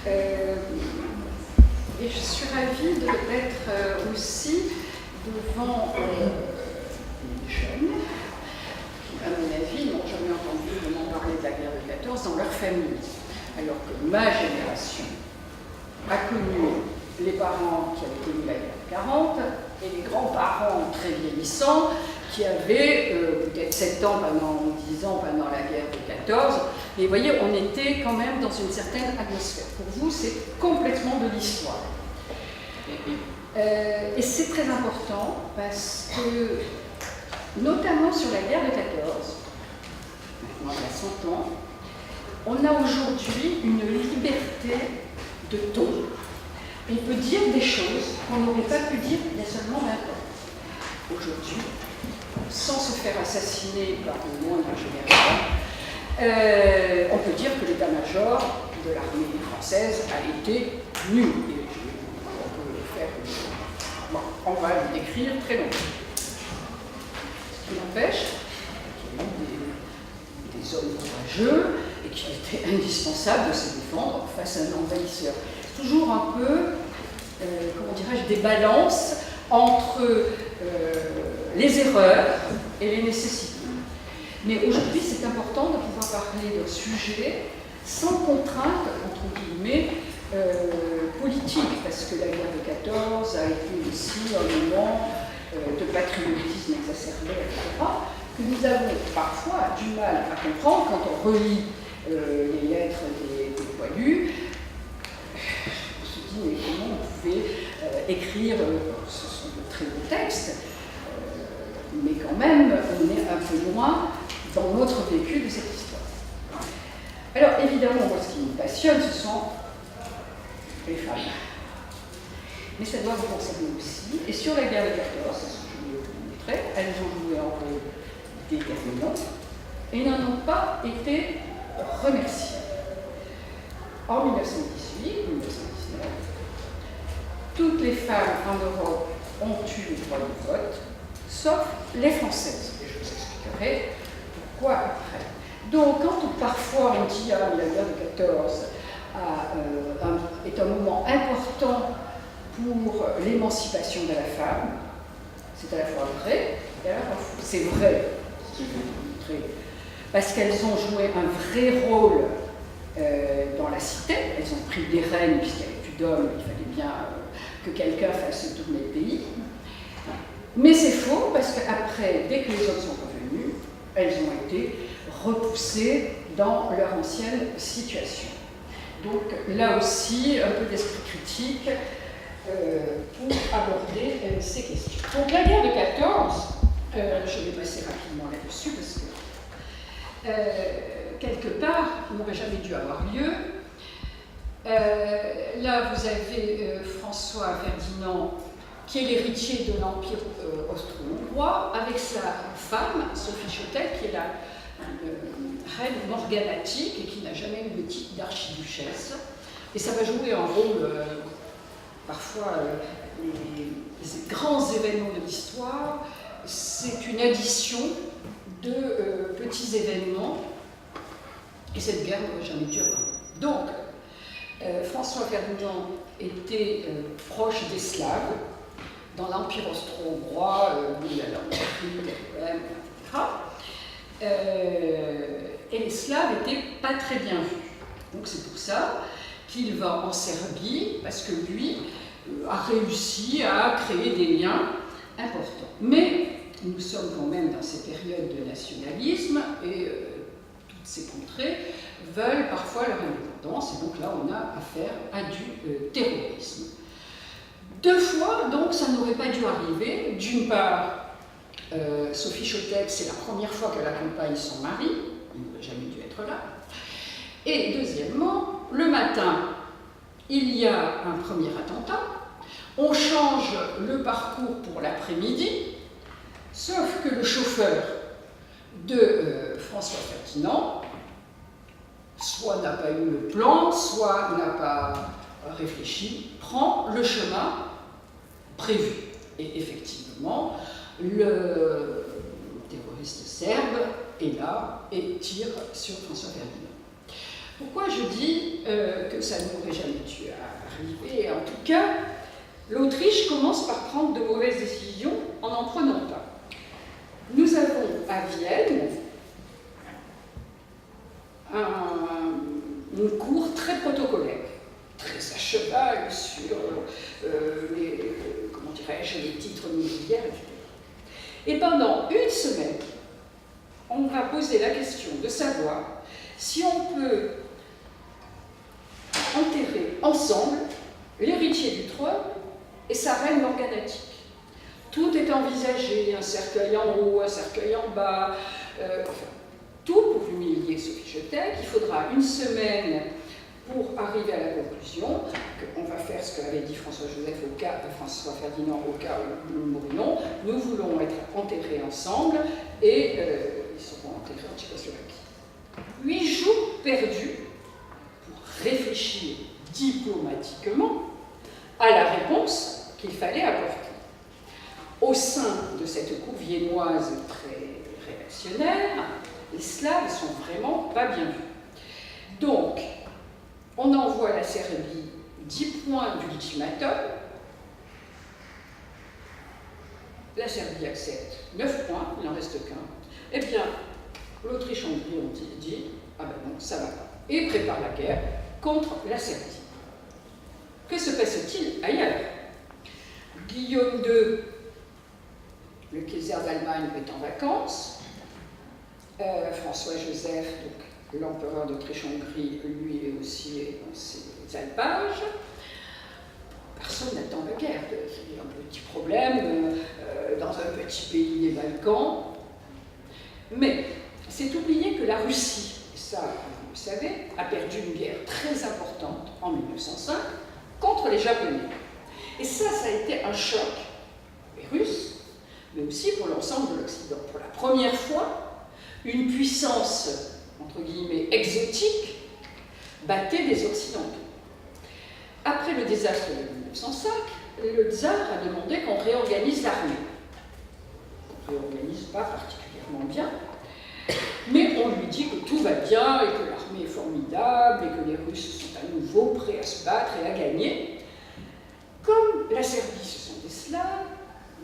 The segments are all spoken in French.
Et je suis ravie d'être aussi devant les jeunes qui, à mon avis, n'ont jamais entendu vraiment parler de la guerre de 14 dans leur famille. Alors que ma génération a connu les parents qui avaient connu la guerre de 40 et les grands-parents très vieillissants qui avaient peut-être 7 ans pendant 10 ans pendant la guerre de 14. Et vous voyez, on était quand même dans une certaine atmosphère. Pour vous, c'est complètement de l'histoire. Et c'est très important parce que, notamment sur la guerre de 14, maintenant il y a 100 ans, on a aujourd'hui une liberté de ton. On peut dire des choses qu'on n'aurait pas pu dire il y a seulement 20 ans. Aujourd'hui, sans se faire assassiner par le moindre général, on peut dire que l'état-major de l'armée française a été nul. Et on peut le faire. Bon, on va le décrire très longtemps. Ce qui n'empêche qu'il y a eu des hommes courageux et qu'il était indispensable de se défendre face à un envahisseur. Toujours un peu, comment dirais-je, des balances entre les erreurs et les nécessités. Mais aujourd'hui, c'est important de pouvoir parler d'un sujet sans contrainte, entre guillemets, politique, parce que la guerre de 14 a été aussi un moment de patriotisme exacerbé, etc., que nous avons parfois du mal à comprendre quand on relit les lettres des poilus. On se dit, mais comment on pouvait écrire, ce sont de très beaux textes, mais quand même, on est un peu loin dans notre vécu de cette histoire. Alors, évidemment, moi, ce qui me passionne, ce sont les femmes. Mais ça doit vous concerner aussi. Et sur la guerre de 14, c'est ce que je voulais vous montrer, elles ont joué un rôle déterminant et n'en ont pas été remerciées. En 1918, 1919, toutes les femmes en Europe ont eu le droit de vote, sauf les Françaises. Et je vous expliquerai pourquoi après. Donc, quand parfois on dit la guerre de 14 est un moment important pour l'émancipation de la femme, c'est à la fois vrai et à la fois faux. C'est vrai, ce que je vais vous montrer, parce qu'elles ont joué un vrai rôle dans la cité. Elles ont pris des rênes, puisqu'il n'y avait plus d'hommes, il fallait bien que quelqu'un fasse tourner le pays. Mais c'est faux, parce qu'après, dès que les hommes sont revenus, elles ont été repoussées dans leur ancienne situation. Donc là aussi, un peu d'esprit critique pour aborder ces questions. Donc la guerre de 14, je vais passer rapidement là-dessus parce que quelque part, il n'aurait jamais dû avoir lieu. Là, vous avez François Ferdinand, qui est l'héritier de l'Empire austro-hongrois, avec sa femme, Sophie Chotek, qui est la reine morganatique et qui n'a jamais eu le titre d'archiduchesse. Et ça va jouer un rôle, parfois, les grands événements de l'histoire, c'est une addition de petits événements, et cette guerre n'aurait jamais dû avoir. Donc, François Ferdinand était proche des Slaves, dans l'Empire austro-hongrois, il y a l'Empire, etc. Et les Slaves n'étaient pas très bien vus. Donc c'est pour ça qu'il va en Serbie, parce que lui a réussi à créer des liens importants. Mais nous sommes quand même dans ces périodes de nationalisme, et toutes ces contrées veulent parfois leur indépendance, et donc là on a affaire à du terrorisme. 2 fois, donc, ça n'aurait pas dû arriver. D'une part, Sophie Chotek, c'est la première fois qu'elle accompagne son mari, il n'aurait jamais dû être là. Et deuxièmement, le matin, il y a un premier attentat, on change le parcours pour l'après-midi, sauf que le chauffeur de François Ferdinand, soit n'a pas eu le plan, soit n'a pas réfléchi, prend le chemin prévu. Et effectivement, le terroriste serbe est là et tire sur François Ferdinand. Pourquoi je dis que ça n'aurait jamais dû arriver? En tout cas, l'Autriche commence par prendre de mauvaises décisions en n'en prenant pas. Nous avons à Vienne une cour très protocolaire, très à cheval sur comment dirais-je, les titres nobiliaires, etc. Et pendant une semaine, on va poser la question de savoir si on peut enterrer ensemble l'héritier du trône et sa reine morganatique. Tout est envisagé, un cercueil en haut, un cercueil en bas, enfin, tout pour humilier Sophie Chotek. Il faudra une semaine pour arriver à la conclusion qu'on va faire ce qu'avait dit François Ferdinand au cas où nous mourrions. Nous voulons être enterrés ensemble et ils seront enterrés en Tchécoslovaquie. 8 jours perdus pour réfléchir diplomatiquement à la réponse qu'il fallait apporter. Au sein de cette cour viennoise très réactionnaire, les Slaves sont vraiment pas bien vus. Donc, on envoie à la Serbie 10 points d'ultimatum. La Serbie accepte 9 points, il n'en reste qu'un. Eh bien, l'Autriche-Hongrie ont dit « Ah ben non, ça va pas » et prépare la guerre contre la Serbie. Que se passe-t-il ailleurs? Guillaume II, le Kaiser d'Allemagne, est en vacances. François-Joseph, donc l'empereur d'Autriche-Hongrie, lui aussi est dans ses alpages. Personne n'attend la guerre. Il y a un petit problème dans un petit pays des Balkans. Mais c'est oublier que la Russie, et ça vous le savez, a perdu une guerre très importante en 1905 contre les Japonais. Et ça a été un choc pour les Russes, mais aussi pour l'ensemble de l'Occident. Pour la première fois, une puissance, entre guillemets, exotique, battait des Occidentaux. Après le désastre de 1905, le tsar a demandé qu'on réorganise l'armée. On ne réorganise pas particulièrement bien, mais on lui dit que tout va bien et que l'armée est formidable et que les Russes sont à nouveau prêts à se battre et à gagner. Comme la Serbie, ce sont des Slaves,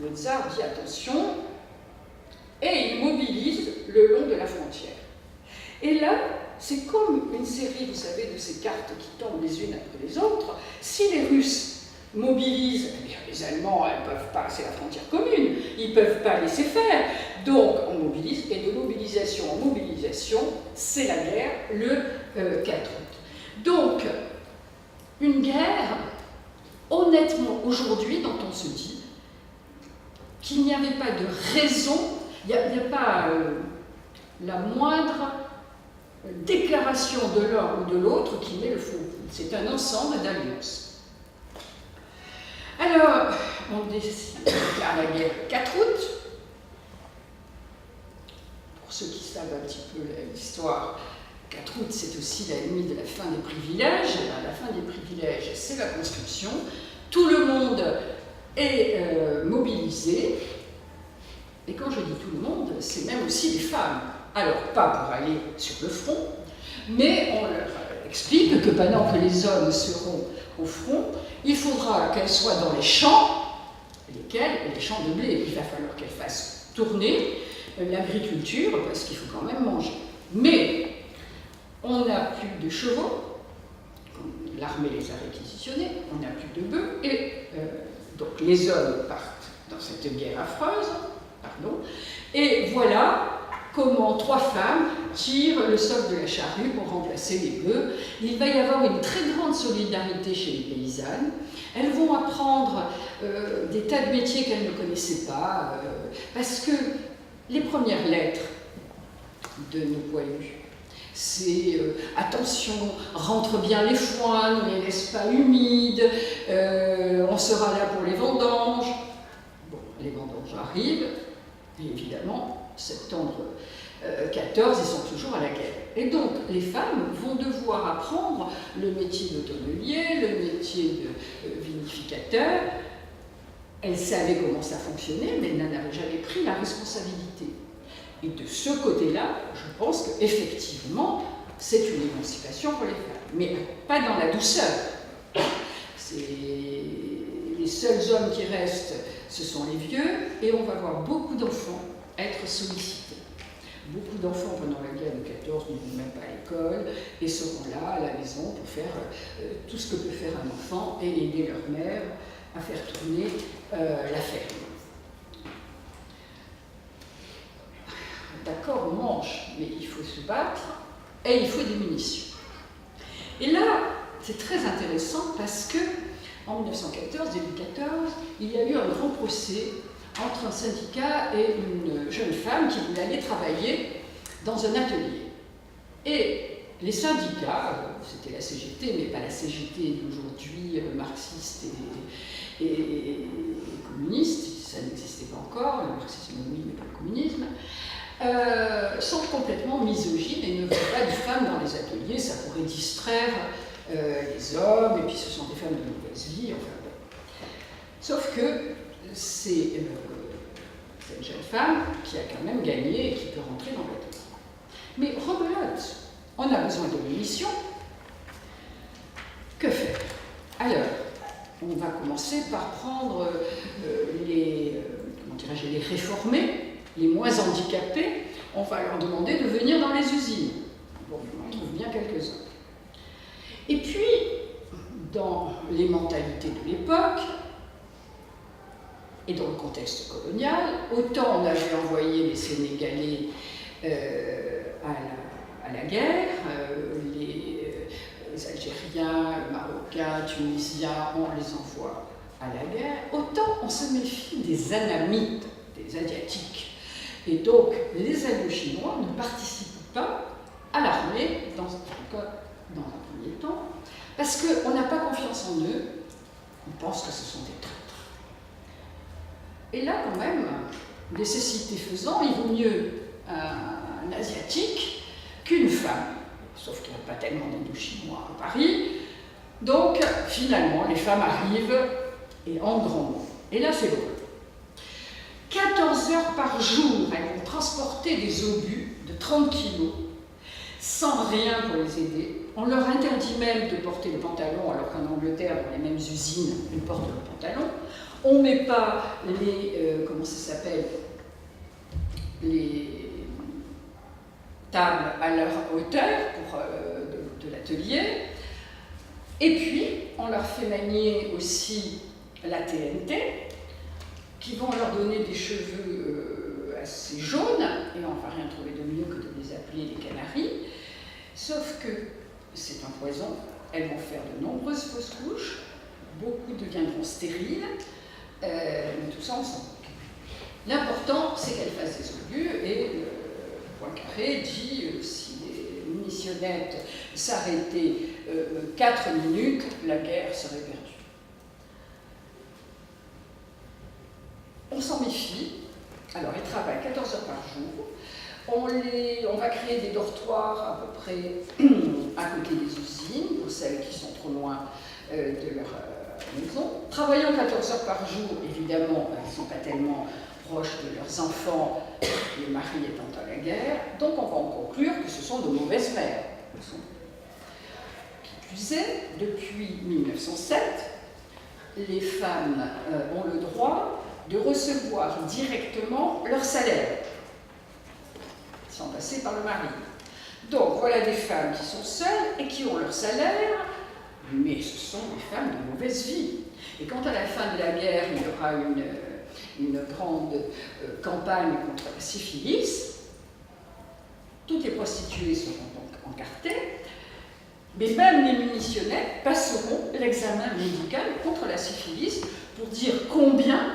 le tsar dit attention, et il mobilise le long de la frontière. Et là, c'est comme une série, vous savez, de ces cartes qui tombent les unes après les autres. Si les Russes mobilisent, eh bien, les Allemands ne peuvent pas, c'est la frontière commune, ils ne peuvent pas laisser faire. Donc on mobilise, et de mobilisation en mobilisation, c'est la guerre le 4 août. Donc, une guerre, honnêtement, aujourd'hui, dont on se dit qu'il n'y avait pas de raison, il n'y a pas la moindre déclaration de l'un ou de l'autre qui met le feu. C'est un ensemble d'alliances. Alors, on déclare la guerre le 4 août. Pour ceux qui savent un petit peu l'histoire, 4 août, c'est aussi la nuit de la fin des privilèges. La fin des privilèges, c'est la conscription. Tout le monde est mobilisé. Et quand je dis tout le monde, c'est même aussi les femmes. Alors, pas pour aller sur le front, mais on leur explique que pendant que les hommes seront au front, il faudra qu'elles soient dans les champs, lesquels? Les champs de blé. Il va falloir qu'elles fassent tourner l'agriculture, parce qu'il faut quand même manger. Mais on n'a plus de chevaux, l'armée les a réquisitionnés, on n'a plus de bœufs, et donc les hommes partent dans cette guerre affreuse, et voilà comment 3 femmes tirent le soc de la charrue pour remplacer les bœufs. Il va y avoir une très grande solidarité chez les paysannes. Elles vont apprendre des tas de métiers qu'elles ne connaissaient pas, parce que les premières lettres de nos poilus, c'est attention, rentre bien les foins, ne les laisse pas humides, on sera là pour les vendanges. Bon, les vendanges arrivent, et évidemment, septembre 14, ils sont toujours à la guerre. Et donc, les femmes vont devoir apprendre le métier de tonnelier, le métier de vinificateur. Elles savaient comment ça fonctionnait, mais elles n'en avaient jamais pris la responsabilité. Et de ce côté-là, je pense qu'effectivement, c'est une émancipation pour les femmes, mais pas dans la douceur. Les seuls hommes qui restent, ce sont les vieux, et on va voir beaucoup d'enfants être sollicités. Beaucoup d'enfants pendant la guerre de 14 ne vont même pas à l'école et seront là à la maison pour faire tout ce que peut faire un enfant et aider leur mère à faire tourner la ferme. D'accord, on mange, mais il faut se battre et il faut des munitions. Et là, c'est très intéressant parce que en 1914, début 14, il y a eu un grand procès entre un syndicat et une jeune femme qui voulait aller travailler dans un atelier. Et les syndicats, c'était la CGT, mais pas la CGT d'aujourd'hui, marxiste et communiste, ça n'existait pas encore, le marxisme oui, mais pas le communisme, sont complètement misogynes et ne veulent pas de femmes dans les ateliers, ça pourrait distraire les hommes, et puis ce sont des femmes de mauvaise vie, enfin bon. Sauf que c'est cette jeune femme qui a quand même gagné et qui peut rentrer dans l'atelier. Mais rebelote, on a besoin de munitions. Que faire? Alors, on va commencer par prendre les réformés, les moins handicapés. On va leur demander de venir dans les usines. Bon, on trouve bien quelques-uns. Et puis, dans les mentalités de l'époque, et dans le contexte colonial, autant on avait envoyé les Sénégalais à la guerre, les Algériens, Marocains, Tunisiens, on les envoie à la guerre, autant on se méfie des Anamites, des Asiatiques. Et donc, les Allo-Chinois ne participent pas à l'armée, dans un premier temps, parce qu'on n'a pas confiance en eux, on pense que ce sont des traîtres. Et là, quand même, nécessité faisant, il vaut mieux un Asiatique qu'une femme, sauf qu'il n'y a pas tellement d'Indo-Chinois à Paris. Donc, finalement, les femmes arrivent, et en grand nombre. Et là, c'est drôle. 14 heures par jour, elles vont transporter des obus de 30 kilos, sans rien pour les aider. On leur interdit même de porter le pantalon, alors qu'en Angleterre, dans les mêmes usines, ils portent le pantalon. On ne met pas les, comment ça s'appelle, les tables à leur hauteur de l'atelier. Et puis, on leur fait manier aussi la TNT, qui vont leur donner des cheveux assez jaunes, et on ne va rien trouver de mieux que de les appeler les canaris. Sauf que c'est un poison, elles vont faire de nombreuses fausses couches, beaucoup deviendront stériles, mais tout ça on s'en moque. L'important, c'est qu'elles fassent des obus, et Poincaré dit si les munitionnettes s'arrêtaient 4 minutes, la guerre serait perdue. On s'en méfie, alors elles travaillent 14 heures par jour. On va créer des dortoirs à peu près à côté des usines, pour celles qui sont trop loin de leur maison. Travaillant 14 heures par jour, évidemment, elles ne sont pas tellement proches de leurs enfants, les maris étant à la guerre, donc on va en conclure que ce sont de mauvaises mères. Qui plus est, depuis 1907, les femmes ont le droit de recevoir directement leur salaire, sans passer par le mari. Donc voilà des femmes qui sont seules et qui ont leur salaire, mais ce sont des femmes de mauvaise vie. Et quand à la fin de la guerre, il y aura une grande campagne contre la syphilis, toutes les prostituées seront donc encartées, mais même les munitionnettes passeront l'examen médical contre la syphilis pour dire combien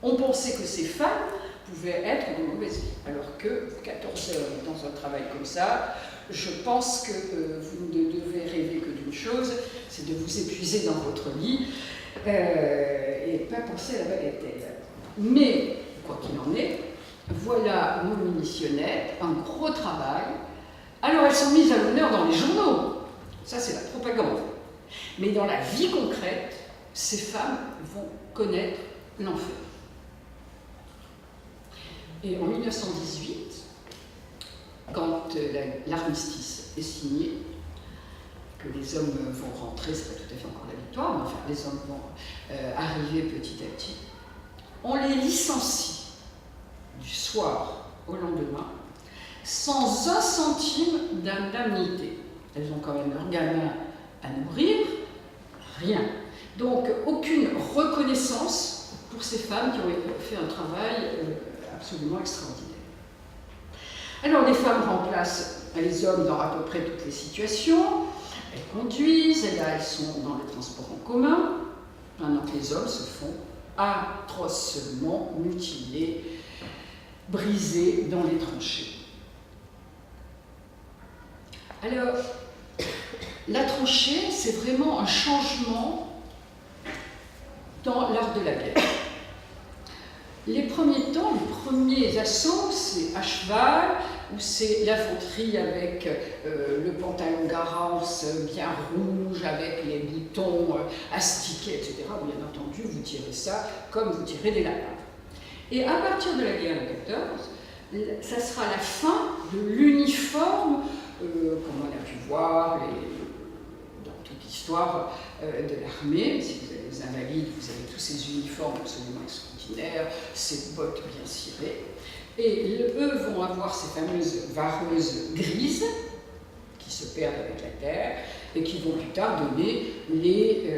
on pensait que ces femmes pouvaient être de mauvaise vie. Alors que 14 heures dans un travail comme ça, je pense que vous ne devez rêver que d'une chose, c'est de vous épuiser dans votre lit et pas penser à la bagatelle. Mais, quoi qu'il en est, voilà nos munitionnettes, un gros travail. Alors elles sont mises à l'honneur dans les journaux, ça c'est la propagande. Mais dans la vie concrète, ces femmes vont connaître l'enfer. Et en 1918, quand l'armistice est signé, que les hommes vont rentrer, c'est pas tout à fait encore la victoire, mais enfin les hommes vont arriver petit à petit, on les licencie du soir au lendemain sans un centime d'indemnité. Elles ont quand même leur gamin à nourrir, rien. Donc aucune reconnaissance pour ces femmes qui ont fait un travail absolument extraordinaire. Alors les femmes remplacent les hommes dans à peu près toutes les situations. Elles conduisent, et là elles sont dans le transport en commun, pendant que les hommes se font atrocement mutilés, brisés dans les tranchées. Alors, la tranchée, c'est vraiment un changement dans l'art de la guerre. Les premiers temps, les premiers assauts, c'est à cheval, où c'est l'infanterie avec le pantalon garance bien rouge, avec les boutons astiqués, etc. Bien entendu, vous tirez ça comme vous tirez des lapins. Et à partir de la guerre de 14, ça sera la fin de l'uniforme, comme on a pu voir dans toute l'histoire de l'armée. Si vous avez les invalides, vous avez tous ces uniformes absolument extraordinaires, ces bottes bien cirées. Et eux vont avoir ces fameuses vareuses grises qui se perdent avec la terre et qui vont plus tard donner les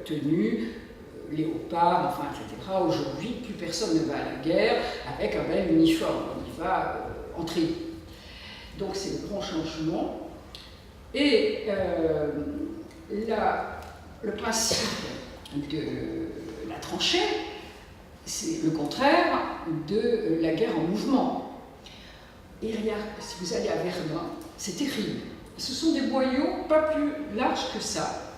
tenues, léopards, enfin, etc. Aujourd'hui, plus personne ne va à la guerre avec un bel uniforme, on y va en tri. Donc c'est le grand changement. Et le principe de la tranchée, c'est le contraire de la guerre en mouvement. Et regarde, si vous allez à Verdun, c'est terrible. Ce sont des boyaux pas plus larges que ça.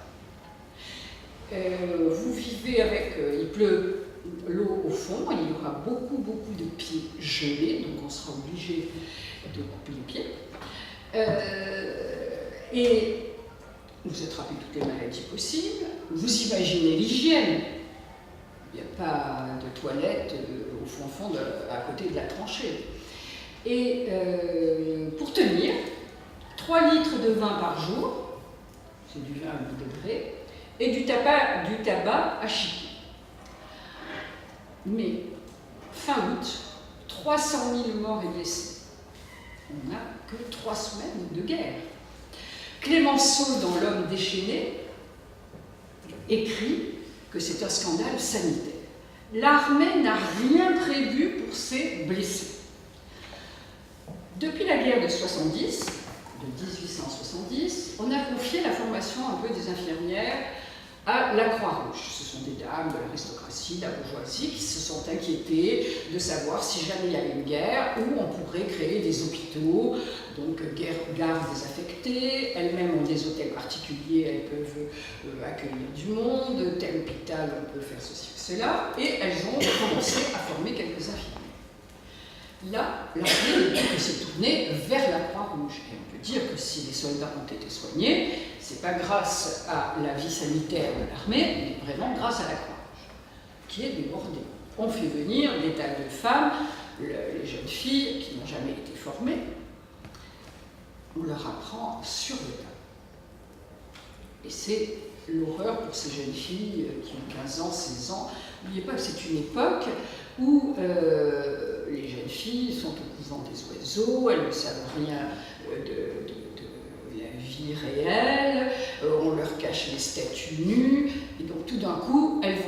Vous vivez avec, il pleut l'eau au fond, il y aura beaucoup de pieds gelés, donc on sera obligé de couper les pieds. Et vous attrapez toutes les maladies possibles. Vous imaginez l'hygiène. Il n'y a pas de toilette au fond à côté de la tranchée. Et pour tenir, 3 litres de vin par jour, c'est du vin à 8 degrés, et du tabac à chiquer. Mais fin août, 300 000 morts et blessés. On n'a que 3 semaines de guerre. Clémenceau, dans L'Homme déchaîné, écrit que c'est un scandale sanitaire. L'armée n'a rien prévu pour ces blessés. Depuis la guerre de 70, de 1870, on a confié la formation un peu des infirmières à la Croix-Rouge. Ce sont des dames de l'aristocratie, de la bourgeoisie, qui se sont inquiétées de savoir si jamais il y avait une guerre, où on pourrait créer des hôpitaux, donc gares désaffectées, elles-mêmes ont des hôtels particuliers, elles peuvent accueillir du monde, tel hôpital, on peut faire ceci ou cela, et elles ont commencé à former quelques infirmières. Là, l'armée s'est tournée vers la Croix-Rouge. Et on peut dire que si les soldats ont été soignés, c'est pas grâce à la vie sanitaire de l'armée, mais vraiment grâce à la Croix-Rouge, qui est débordée. On fait venir des tas de femmes, les jeunes filles qui n'ont jamais été formées, on leur apprend sur le tas. Et c'est l'horreur pour ces jeunes filles qui ont 15 ans, 16 ans. N'oubliez pas que c'est une époque où les jeunes filles sont au couvent des oiseaux, elles ne savent rien de la vie réelle, on leur cache les statues nues, et donc tout d'un coup, elles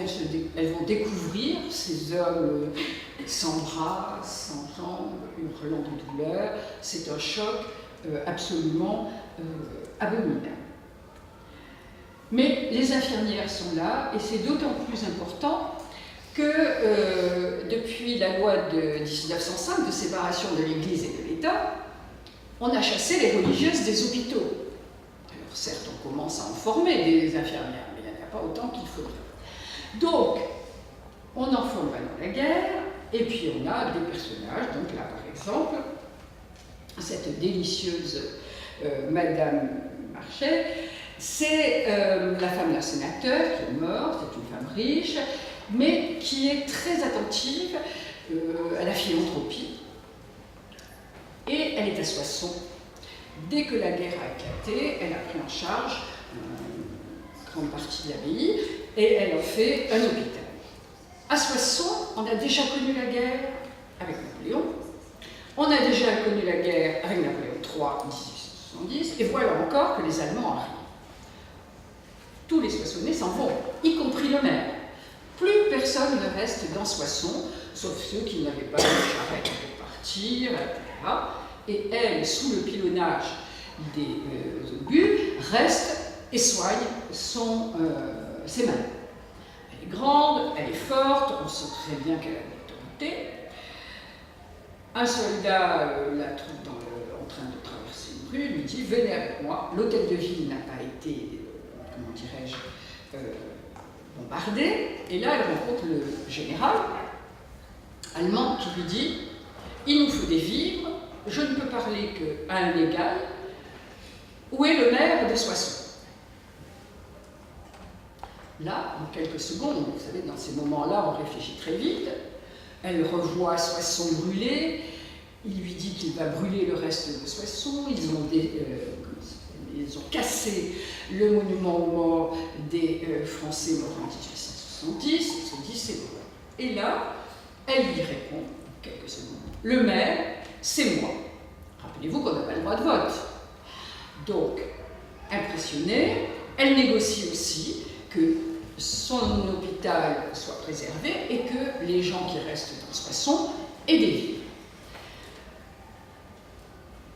vont découvrir ces hommes sans bras, sans jambes, hurlant de douleur. C'est un choc absolument abominable. Mais les infirmières sont là, et c'est d'autant plus important que depuis la loi de 1905 de séparation de l'Église et de l'État, on a chassé les religieuses des hôpitaux. Alors certes, on commence à en former des infirmières, mais il n'y en a pas autant qu'il faudrait. Donc, on en forme pendant la guerre, et puis on a des personnages, donc là par exemple, cette délicieuse Madame Marchais, c'est la femme d'un sénateur qui est morte, c'est une femme riche, mais qui est très attentive à la philanthropie. Et elle est à Soissons. Dès que la guerre a éclaté, elle a pris en charge une grande partie de l'abbaye et elle en fait un hôpital. À Soissons, on a déjà connu la guerre avec Napoléon, on a déjà connu la guerre avec Napoléon III en 1870, et voilà encore que les Allemands arrivent. Tous les Soissonnais s'en vont, y compris le maire. Plus personne ne reste dans Soissons, sauf ceux qui n'avaient pas de charrette pour partir, etc. Et elle, sous le pilonnage des obus, reste et soigne ses malades. Elle est grande, elle est forte, on sent très bien qu'elle a de l'autorité. Un soldat la trouve en train de traverser une rue, lui dit « Venez avec moi, l'hôtel de ville n'a pas été, comment dirais-je, bombardé. » Et là, elle rencontre le général allemand qui lui dit « Il nous faut des vivres, je ne peux parler qu'à un égal. Où est le maire de Soissons ?» Là, en quelques secondes, vous savez, dans ces moments-là, on réfléchit très vite. Elle revoit Soissons brûlé. Il lui dit qu'il va brûler le reste de Soissons. Ils ont cassé le monument aux morts des Français morts en 1870. Ils se disent c'est bon. Et là, elle lui répond, en quelques secondes, le maire, c'est moi. Rappelez-vous qu'on n'a pas le droit de vote. Donc, impressionnée, elle négocie aussi que son hôpital soit préservé et que les gens qui restent dans Soissons aient des vies.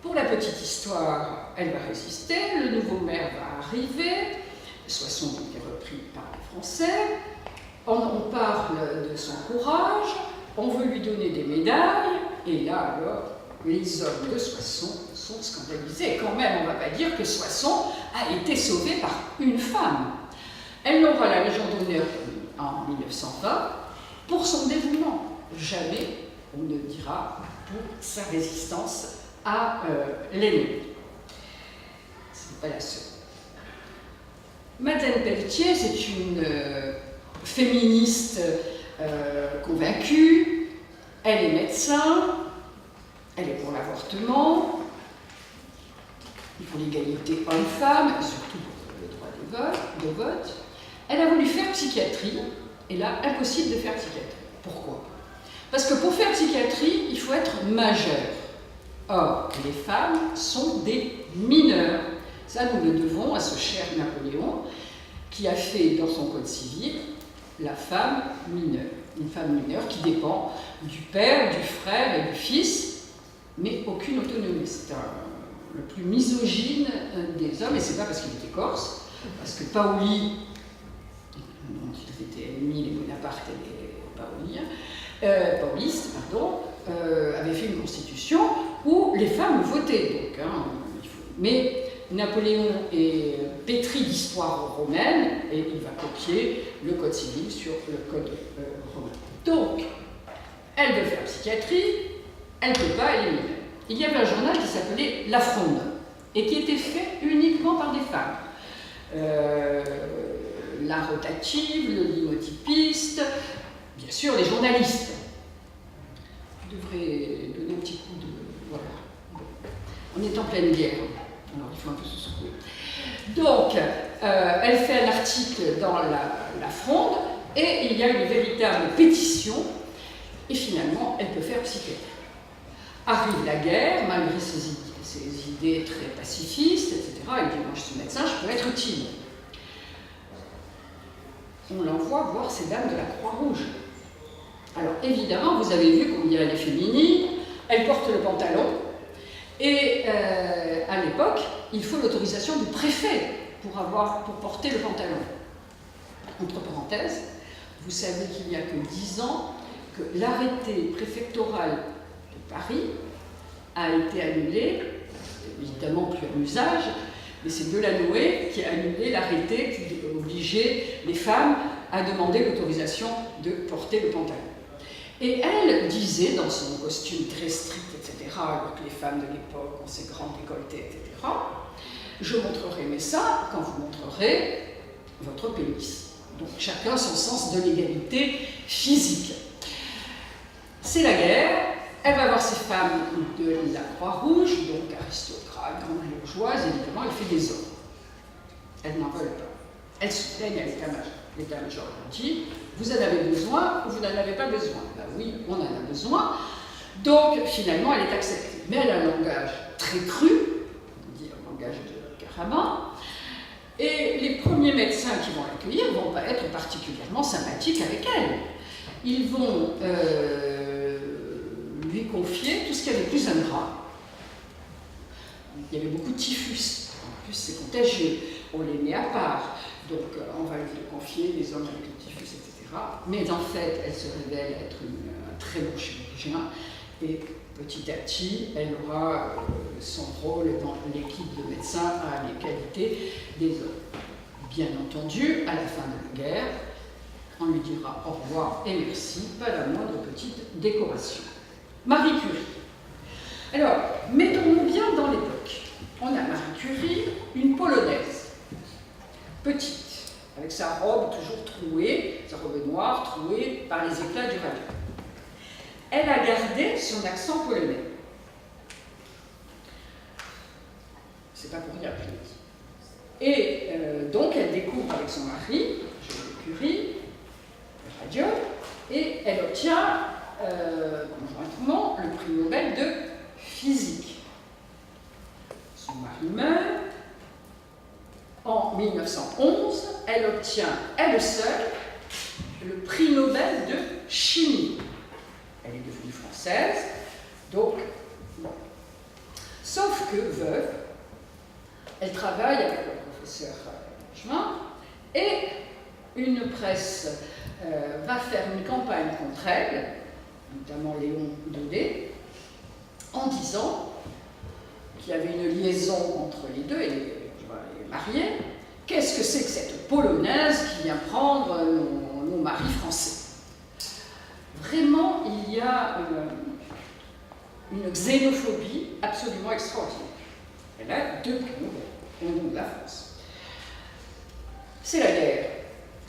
Pour la petite histoire, elle va résister, le nouveau maire va arriver, Soissons est repris par les Français, on parle de son courage, on veut lui donner des médailles, et là alors, les hommes de Soissons sont scandalisés. Quand même, on ne va pas dire que Soissons a été sauvée par une femme. Elle aura la Légion d'honneur en 1920 pour son dévouement. Jamais on ne dira pour sa résistance à l'ennemi. Ce n'est pas la seule. Madeleine Pelletier, c'est une féministe convaincue. Elle est médecin, elle est pour l'avortement, pour l'égalité homme-femme, et surtout pour le droit de vote. Elle a voulu faire psychiatrie, et là, impossible de faire psychiatrie. Pourquoi? Parce que pour faire psychiatrie, il faut être majeur. Or, les femmes sont des mineurs. Ça, nous le devons à ce cher Napoléon, qui a fait dans son code civil la femme mineure. Une femme mineure qui dépend du père, du frère et du fils, mais aucune autonomie. C'est le plus misogyne des hommes, et c'est pas parce qu'il était corse, parce que Paoli, dont ils étaient ennemis, les Bonaparte et les paolistes, avait fait une constitution où les femmes votaient. Donc, mais Napoléon est pétri d'histoire romaine et il va copier le code civil sur le code romain. Donc, elle veut faire psychiatrie, elle ne peut pas, elle est mineure. Il y avait un journal qui s'appelait La Fronde et qui était fait uniquement par des femmes. La rotative, le linotypiste, bien sûr les journalistes. Je devrais donner un petit coup de... Voilà. On est en pleine guerre, alors il faut un peu se secouer. Donc, elle fait un article dans la Fronde et il y a une véritable pétition et finalement elle peut faire psychiatrie. Arrive la guerre, malgré ses idées très pacifistes, etc. Elle dit, moi je suis médecin, je peux être utile. On l'envoie voir ces dames de la Croix-Rouge. Alors évidemment, vous avez vu combien elle est féminine, elle porte le pantalon, et à l'époque, il faut l'autorisation du préfet pour porter le pantalon. Entre parenthèses, vous savez qu'il n'y a que 10 ans que l'arrêté préfectoral de Paris a été annulé, évidemment plus en usage, mais c'est Delanoë qui a annulé l'arrêté qui obligeait les femmes à demander l'autorisation de porter le pantalon. Et elle disait, dans son costume très strict, etc., alors que les femmes de l'époque ont ces grands décolletés, etc., je montrerai mes seins quand vous montrerez votre pénis. Donc chacun son sens de l'égalité physique. C'est la guerre, Elle va voir ces femmes de la Croix-Rouge, donc aristocrates, grandes bourgeoises, évidemment, elle fait des ordres. Elle n'en veut pas. Elle se plaigne à l'état-major. L'état-major leur dit, vous en avez besoin ou vous n'en avez pas besoin. Ben oui, on en a besoin. Donc, finalement, elle est acceptée. Mais elle a un langage très cru, on dit un langage de carabin, et les premiers médecins qui vont l'accueillir ne vont pas être particulièrement sympathiques avec elle. Ils vont lui confier tout ce qu'il y avait de plus ingrat. Il y avait beaucoup de typhus. En plus, c'est contagieux. On les met à part. Donc, on va lui confier les hommes avec le typhus, etc. Mais en fait, elle se révèle être un très bon chirurgien. Et petit à petit, elle aura son rôle dans l'équipe de médecins à l'égalité des hommes. Bien entendu, à la fin de la guerre, on lui dira au revoir et merci, pas la moindre petite décoration. Marie Curie. Alors, mettons-nous bien dans l'époque. On a Marie Curie, une Polonaise, petite, avec sa robe toujours trouée, sa robe noire trouée par les éclats du radium. Elle a gardé son accent polonais. C'est pas pour rien, je le dis. Et donc, elle découvre avec son mari, Joseph Curie, le radium, et elle obtient conjointement le prix Nobel de physique. Son mari meurt. En 1911, elle obtient, elle seule, le prix Nobel de chimie. Elle est devenue française, donc, bon. Sauf que, veuve, elle travaille avec le professeur Langevin, et une presse va faire une campagne contre elle, notamment Léon Daudet, en disant qu'il y avait une liaison entre les deux, et les mariés. Qu'est-ce que c'est que cette Polonaise qui vient prendre nos maris français? Vraiment, il y a une xénophobie absolument extraordinaire. Elle a deux prix Nobel au nom de la France. C'est la guerre.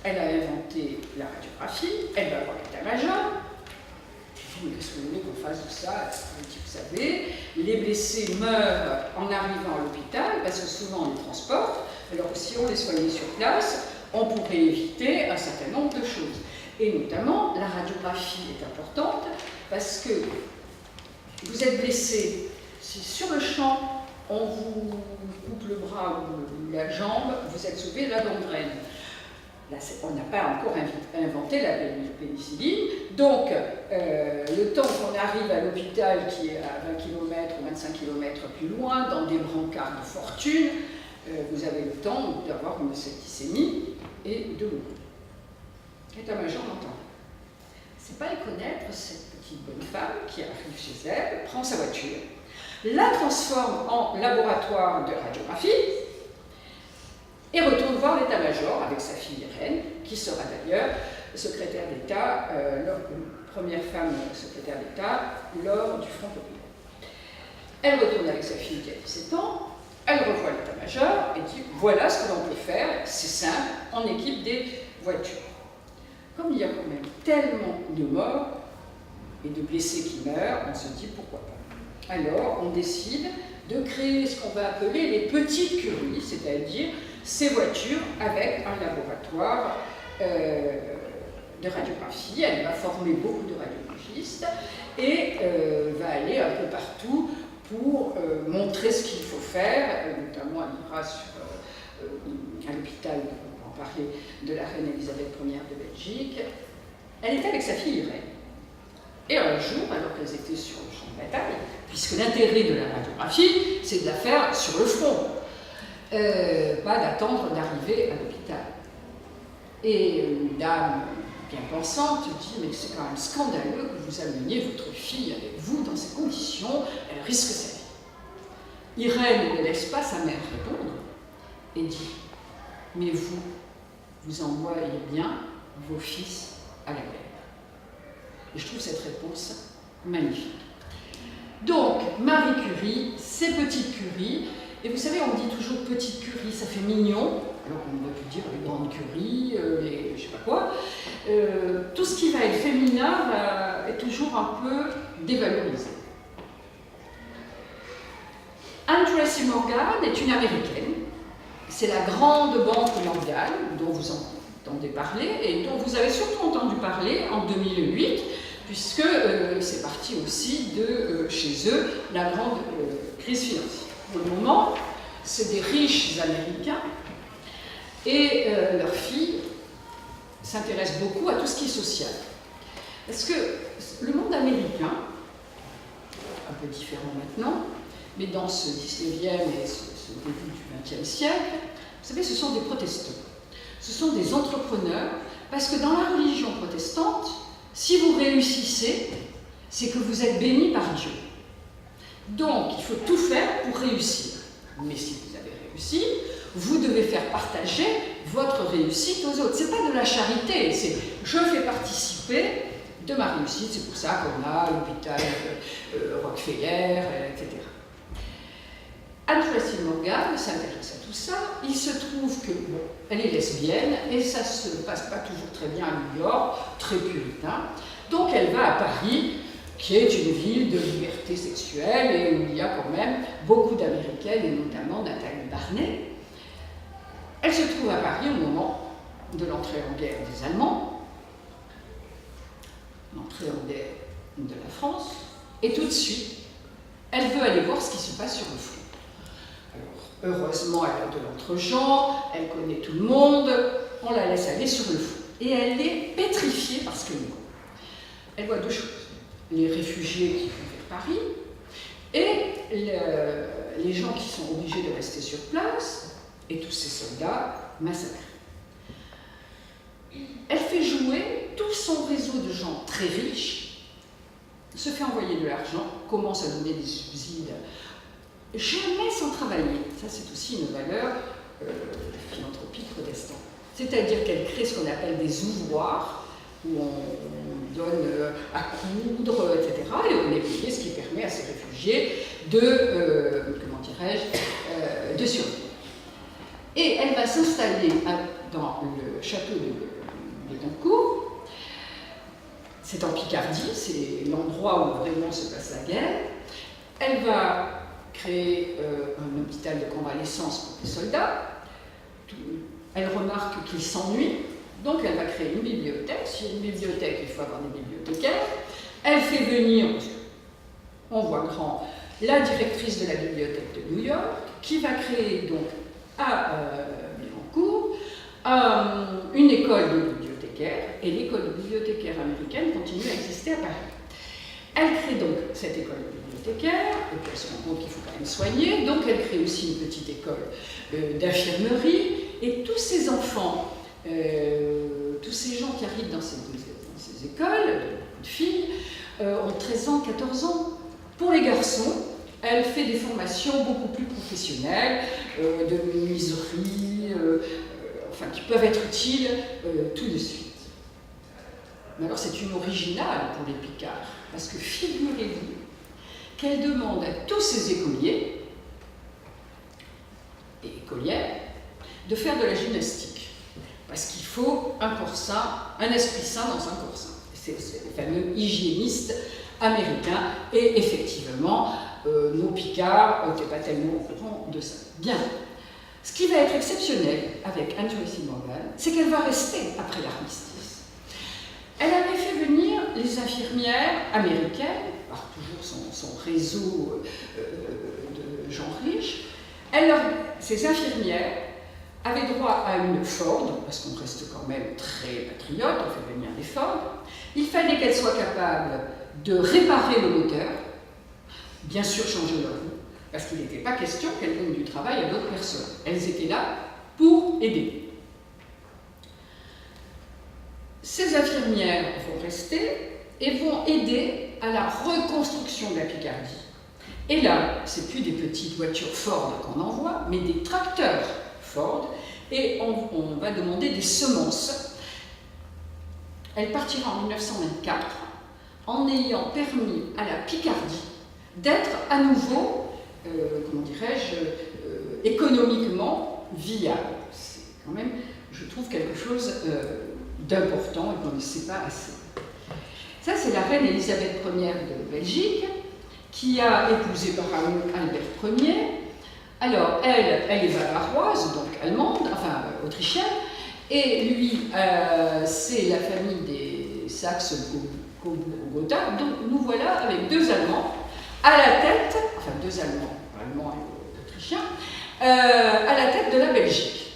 Elle a inventé la radiographie, elle va voir l'état-major. Mais qu'est-ce que vous voulez qu'on fasse de ça? Vous savez, les blessés meurent en arrivant à l'hôpital, parce que souvent on les transporte. Alors si on les soignait sur place, on pourrait éviter un certain nombre de choses. Et notamment, la radiographie est importante, parce que vous êtes blessé, si sur le champ, on vous coupe le bras ou la jambe, vous êtes sauvé de la gangrène. Là, on n'a pas encore inventé la pénicilline, donc le temps qu'on arrive à l'hôpital qui est à 20 km ou 25 km plus loin, dans des brancards de fortune, vous avez le temps d'avoir une septicémie et de mourir. L'état-major l'entend. C'est pas méconnaître cette petite bonne femme qui arrive chez elle, prend sa voiture, la transforme en laboratoire de radiographie, et retourne voir l'état-major avec sa fille Irène, qui sera d'ailleurs secrétaire d'État, première femme secrétaire d'État lors du Front populaire. Elle retourne avec sa fille qui a 17 ans, elle revoit l'état-major et dit voilà ce que l'on peut faire, c'est simple, on équipe des voitures. Comme il y a quand même tellement de morts et de blessés qui meurent, on se dit pourquoi pas. Alors on décide de créer ce qu'on va appeler les petites curies, c'est-à-dire ces voitures avec un laboratoire de radiographie. Elle va former beaucoup de radiologistes et va aller un peu partout pour montrer ce qu'il faut faire, notamment elle ira à l'hôpital, on va en parler, de la reine Elisabeth Ier de Belgique. Elle était avec sa fille Irène. Et un jour, alors qu'elles étaient sur le champ de bataille, puisque l'intérêt de la radiographie, c'est de la faire sur le front, pas d'attendre d'arriver à l'hôpital. Et une dame bien pensante dit mais c'est quand même scandaleux que vous ameniez votre fille avec vous dans ces conditions, elle risque sa vie. Irène ne laisse pas sa mère répondre et dit mais vous envoyez bien vos fils à la guerre. Et je trouve cette réponse magnifique. Donc, Marie Curie, ces petites Curies, et vous savez, on dit toujours petite Curie, ça fait mignon, alors qu'on aurait pu dire les grandes Curies, les je sais pas quoi. Tout ce qui va être féminin est toujours un peu dévalorisée. Anne Tracy Morgan est une Américaine. C'est la grande banque mondiale dont vous entendez parler et dont vous avez surtout entendu parler en 2008, puisque c'est parti aussi de chez eux la grande crise financière. Pour le moment, c'est des riches Américains et leurs filles s'intéressent beaucoup à tout ce qui est social. Parce que le monde américain, un peu différent maintenant, mais dans ce 19e et ce début du 20e siècle, vous savez, ce sont des protestants. Ce sont des entrepreneurs, parce que dans la religion protestante, si vous réussissez, c'est que vous êtes béni par Dieu. Donc, il faut tout faire pour réussir. Mais si vous avez réussi, vous devez faire partager votre réussite aux autres. Ce n'est pas de la charité, c'est je fais participer de ma réussite. C'est pour ça qu'on a l'hôpital Rockefeller, etc. Anne Tracy Morgan s'intéresse à tout ça. Il se trouve que, bon, elle est lesbienne et ça ne se passe pas toujours très bien à New York, très puritain. Donc elle va à Paris, qui est une ville de liberté sexuelle et où il y a quand même beaucoup d'Américaines et notamment Nathalie Barney. Elle se trouve à Paris au moment de l'entrée en guerre des Allemands, l'entrée en guerre de la France, et tout de suite, elle veut aller voir ce qui se passe sur le front. Alors, heureusement, elle a de l'entre-gens, elle connaît tout le monde, on la laisse aller sur le front. Et elle est pétrifiée par ce qu'elle voit. Elle voit deux choses. Les réfugiés qui vont vers Paris et les gens qui sont obligés de rester sur place et tous ces soldats massacrés. Elle fait jouer tout son réseau de gens très riches, se fait envoyer de l'argent, commence à donner des subsides, jamais sans travailler. Ça, c'est aussi une valeur philanthropique protestante. C'est-à-dire qu'elle crée ce qu'on appelle des ouvroirs, où on donne à coudre, etc. Et on est payé, ce qui permet à ces réfugiés de, comment dirais-je, de survivre. Et elle va s'installer dans le château de Béthencourt. C'est en Picardie, c'est l'endroit où vraiment se passe la guerre. Elle va créer un hôpital de convalescence pour les soldats. Elle remarque qu'ils s'ennuient. Donc elle va créer une bibliothèque. S'il y a une bibliothèque, il faut avoir des bibliothécaires. Elle fait venir, on voit grand, la directrice de la bibliothèque de New York, qui va créer donc à Béthencourt une école de bibliothécaires, et l'école de bibliothécaires américaine continue à exister à Paris. Elle crée donc cette école de bibliothécaires, et puis elle se rend compte qu'il faut quand même soigner, donc elle crée aussi une petite école d'infirmerie, et tous ces enfants, tous ces gens qui arrivent dans ces écoles, beaucoup de filles, ont 13 ans, 14 ans. Pour les garçons, elle fait des formations beaucoup plus professionnelles, de menuiserie, enfin, qui peuvent être utiles tout de suite. Mais alors c'est une originale pour les Picards, parce que figurez-vous qu'elle demande à tous ses écoliers et écolières de faire de la gymnastique. Parce qu'il faut un corps sain, un esprit sain dans un corps sain. C'est le fameux hygiéniste américain. Et effectivement, nos Picards n'étaient pas tellement au courant de ça. Bien. Ce qui va être exceptionnel avec Anne Tracy Morgan, c'est qu'elle va rester après l'armistice. Elle avait fait venir les infirmières américaines, par toujours son réseau de gens riches. Ces infirmières avaient droit à une Ford, parce qu'on reste quand même très patriote, on fait venir des Ford. Il fallait qu'elles soient capables de réparer le moteur, bien sûr changer leur roue, parce qu'il n'était pas question qu'elles donnent du travail à d'autres personnes. Elles étaient là pour aider. Ces infirmières vont rester et vont aider à la reconstruction de la Picardie. Et là, c'est plus des petites voitures Ford qu'on envoie, mais des tracteurs Ford, et on va demander des semences. Elle partira en 1924 en ayant permis à la Picardie d'être à nouveau, comment dirais-je, économiquement viable. C'est quand même, je trouve, quelque chose d'important et qu'on ne sait pas assez. Ça, c'est la reine Elisabeth Ier de Belgique, qui a épousé par Albert Ier. Alors, elle est bavaroise, donc allemande, enfin autrichienne, et lui, c'est la famille des Saxe-Gotha. Donc, nous voilà avec deux Allemands à la tête, enfin deux Allemands, allemands et autrichiens, à la tête de la Belgique.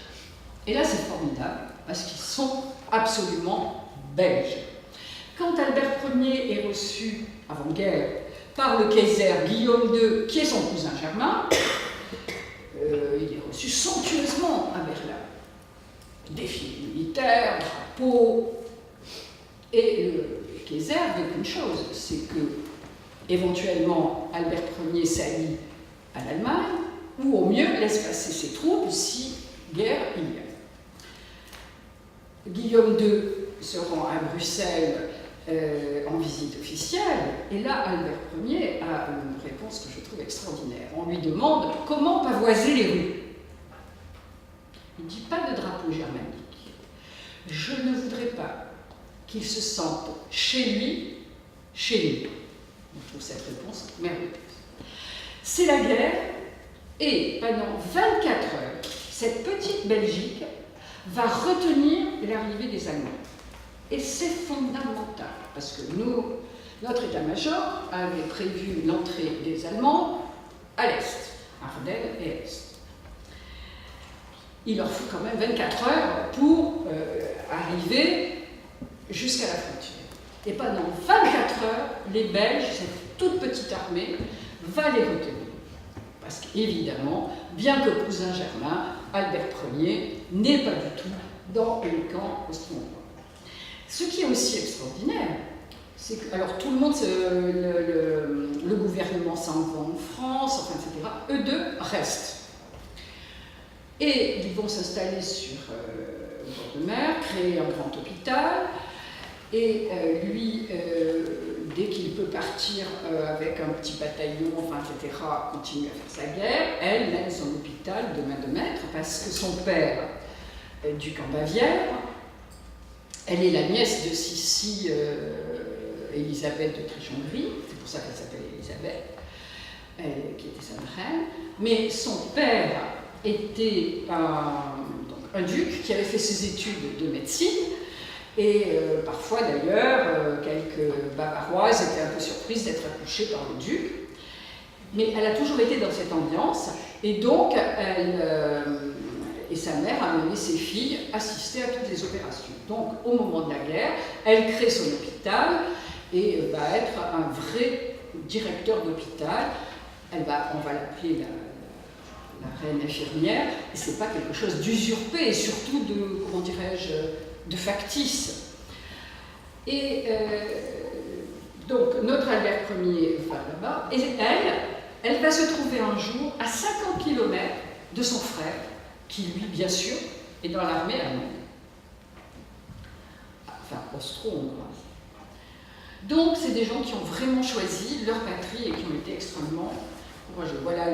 Et là, c'est formidable, parce qu'ils sont absolument belges. Quand Albert Ier est reçu, avant-guerre, par le Kaiser Guillaume II, qui est son cousin germain, il est reçu somptueusement à Berlin. Défilé militaire, drapeau. Et le Kaiser veut une chose, c'est que, éventuellement, Albert Ier s'allie à l'Allemagne, ou au mieux laisse passer ses troupes si guerre il y a. Guillaume II se rend à Bruxelles en visite officielle, et là, Albert Ier a une réponse que je trouve extraordinaire. On lui demande comment pavoiser les rues. Il ne dit pas de drapeau germanique. Je ne voudrais pas qu'il se sente chez lui, chez nous. Je trouve cette réponse merveilleuse. C'est la guerre, et pendant 24 heures, cette petite Belgique va retenir l'arrivée des Allemands. Et c'est fondamental, parce que notre état-major avait prévu l'entrée des Allemands à l'est, Ardennes et Est. Il leur faut quand même 24 heures pour arriver jusqu'à la frontière. Et pendant 24 heures, les Belges, cette toute petite armée, va les retenir. Parce qu'évidemment, bien que cousin germain, Albert Ier n'est pas du tout dans le camp austro-hongrois. Ce qui est aussi extraordinaire, c'est que, alors tout le monde, le gouvernement s'en va en France, enfin, etc., eux deux restent. Et ils vont s'installer sur le bord de mer, créer un grand hôpital, et lui, dès qu'il peut partir avec un petit bataillon, enfin, etc., continue à faire sa guerre, elle mène son hôpital de main de maître, parce que son père, duc en Bavière, elle est la nièce de Sissi Élisabeth d'Autriche-Hongrie, c'est pour ça qu'elle s'appelle Élisabeth, qui était sa marraine, mais son père était un duc qui avait fait ses études de médecine, et parfois d'ailleurs, quelques bavaroises étaient un peu surprises d'être accouchées par le duc, mais elle a toujours été dans cette ambiance, et donc elle et sa mère a mené ses filles assister à toutes les opérations. Donc, au moment de la guerre, elle crée son hôpital et va être un vrai directeur d'hôpital. On va l'appeler la reine infirmière, et ce n'est pas quelque chose d'usurpé, et surtout de, comment dirais-je, de factice. Et donc, notre Albert Ier va là-bas, et elle va se trouver un jour à 50 km de son frère, qui, lui, bien sûr, est dans l'armée allemande. Enfin, austro-hongroise. Donc, c'est des gens qui ont vraiment choisi leur patrie et qui ont été extrêmement courageux. Voilà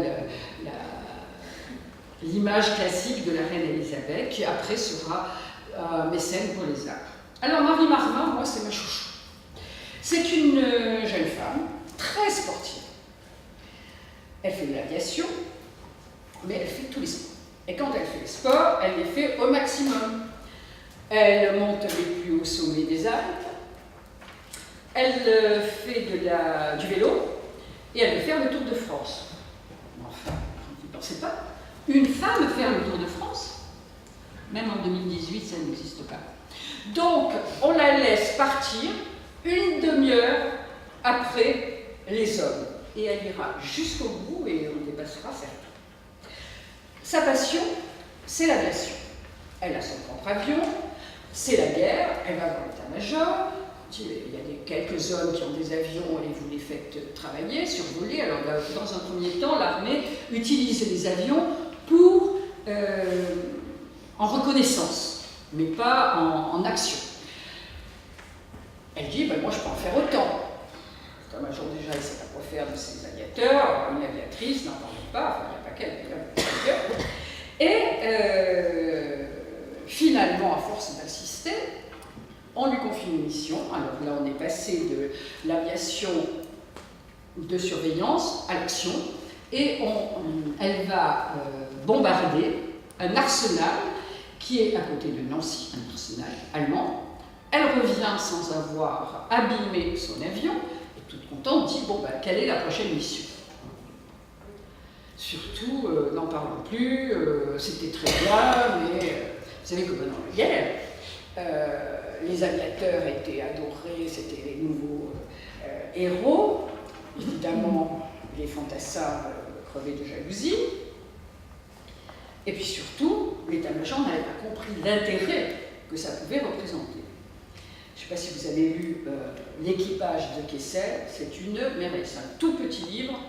l'image classique de la reine Elisabeth, qui après sera mécène pour les arts. Alors, Marie Marvin, moi, c'est ma chouchou. C'est une jeune femme très sportive. Elle fait de l'aviation, mais elle fait tous les sports. Et quand elle fait le sport, elle les fait au maximum. Elle monte les plus hauts sommets des Alpes, elle fait du vélo, et elle veut faire le Tour de France. Enfin, vous ne pensez pas? Une femme faire le Tour de France? Même en 2018, ça n'existe pas. Donc, on la laisse partir une demi-heure après les hommes. Et elle ira jusqu'au bout, et on dépassera certains. Sa passion, c'est l'aviation. Elle a son propre avion, c'est la guerre, elle va dans l'état-major. Il y a quelques hommes qui ont des avions et vous les faites travailler, survoler. Alors, dans un premier temps, l'armée utilise les avions pour, en reconnaissance, mais pas en action. Elle dit, ben, moi je peux en faire autant. L'état-major déjà, il ne sait pas quoi faire de ses aviateurs, une aviatrice, n'en parle pas, enfin, il n'y a pas qu'elle, et finalement, à force d'insister, on lui confie une mission. Alors là, on est passé de l'aviation de surveillance à l'action, et elle va bombarder un arsenal qui est à côté de Nancy, un arsenal allemand. Elle revient sans avoir abîmé son avion, et toute contente dit, bon, quelle est la prochaine mission? Surtout, n'en parlons plus, c'était très bien, mais vous savez que pendant la guerre, les aviateurs étaient adorés, c'était les nouveaux héros. Évidemment, les fantassins crevaient de jalousie. Et puis surtout, l'état-major n'avait pas compris l'intérêt que ça pouvait représenter. Je ne sais pas si vous avez lu L'équipage de Kessel, c'est une merveille. C'est un tout petit livre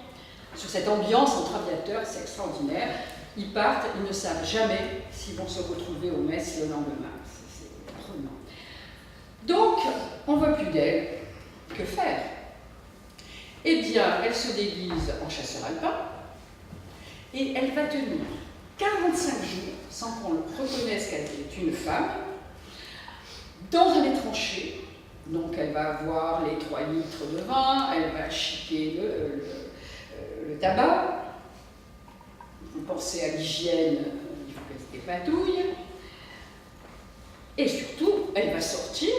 sur cette ambiance entre aviateurs, c'est extraordinaire. Ils partent, ils ne savent jamais s'ils vont se retrouver au mess le lendemain. C'est prenant. Donc, on ne voit plus d'elle. Que faire? Eh bien, elle se déguise en chasseur alpin et elle va tenir 45 jours sans qu'on reconnaisse qu'elle est une femme dans les tranchées. Donc, elle va avoir les 3 litres de vin, elle va chiquer le tabac. Vous pensez à l'hygiène, il faut qu'elle se dépatouille. Et surtout, elle va sortir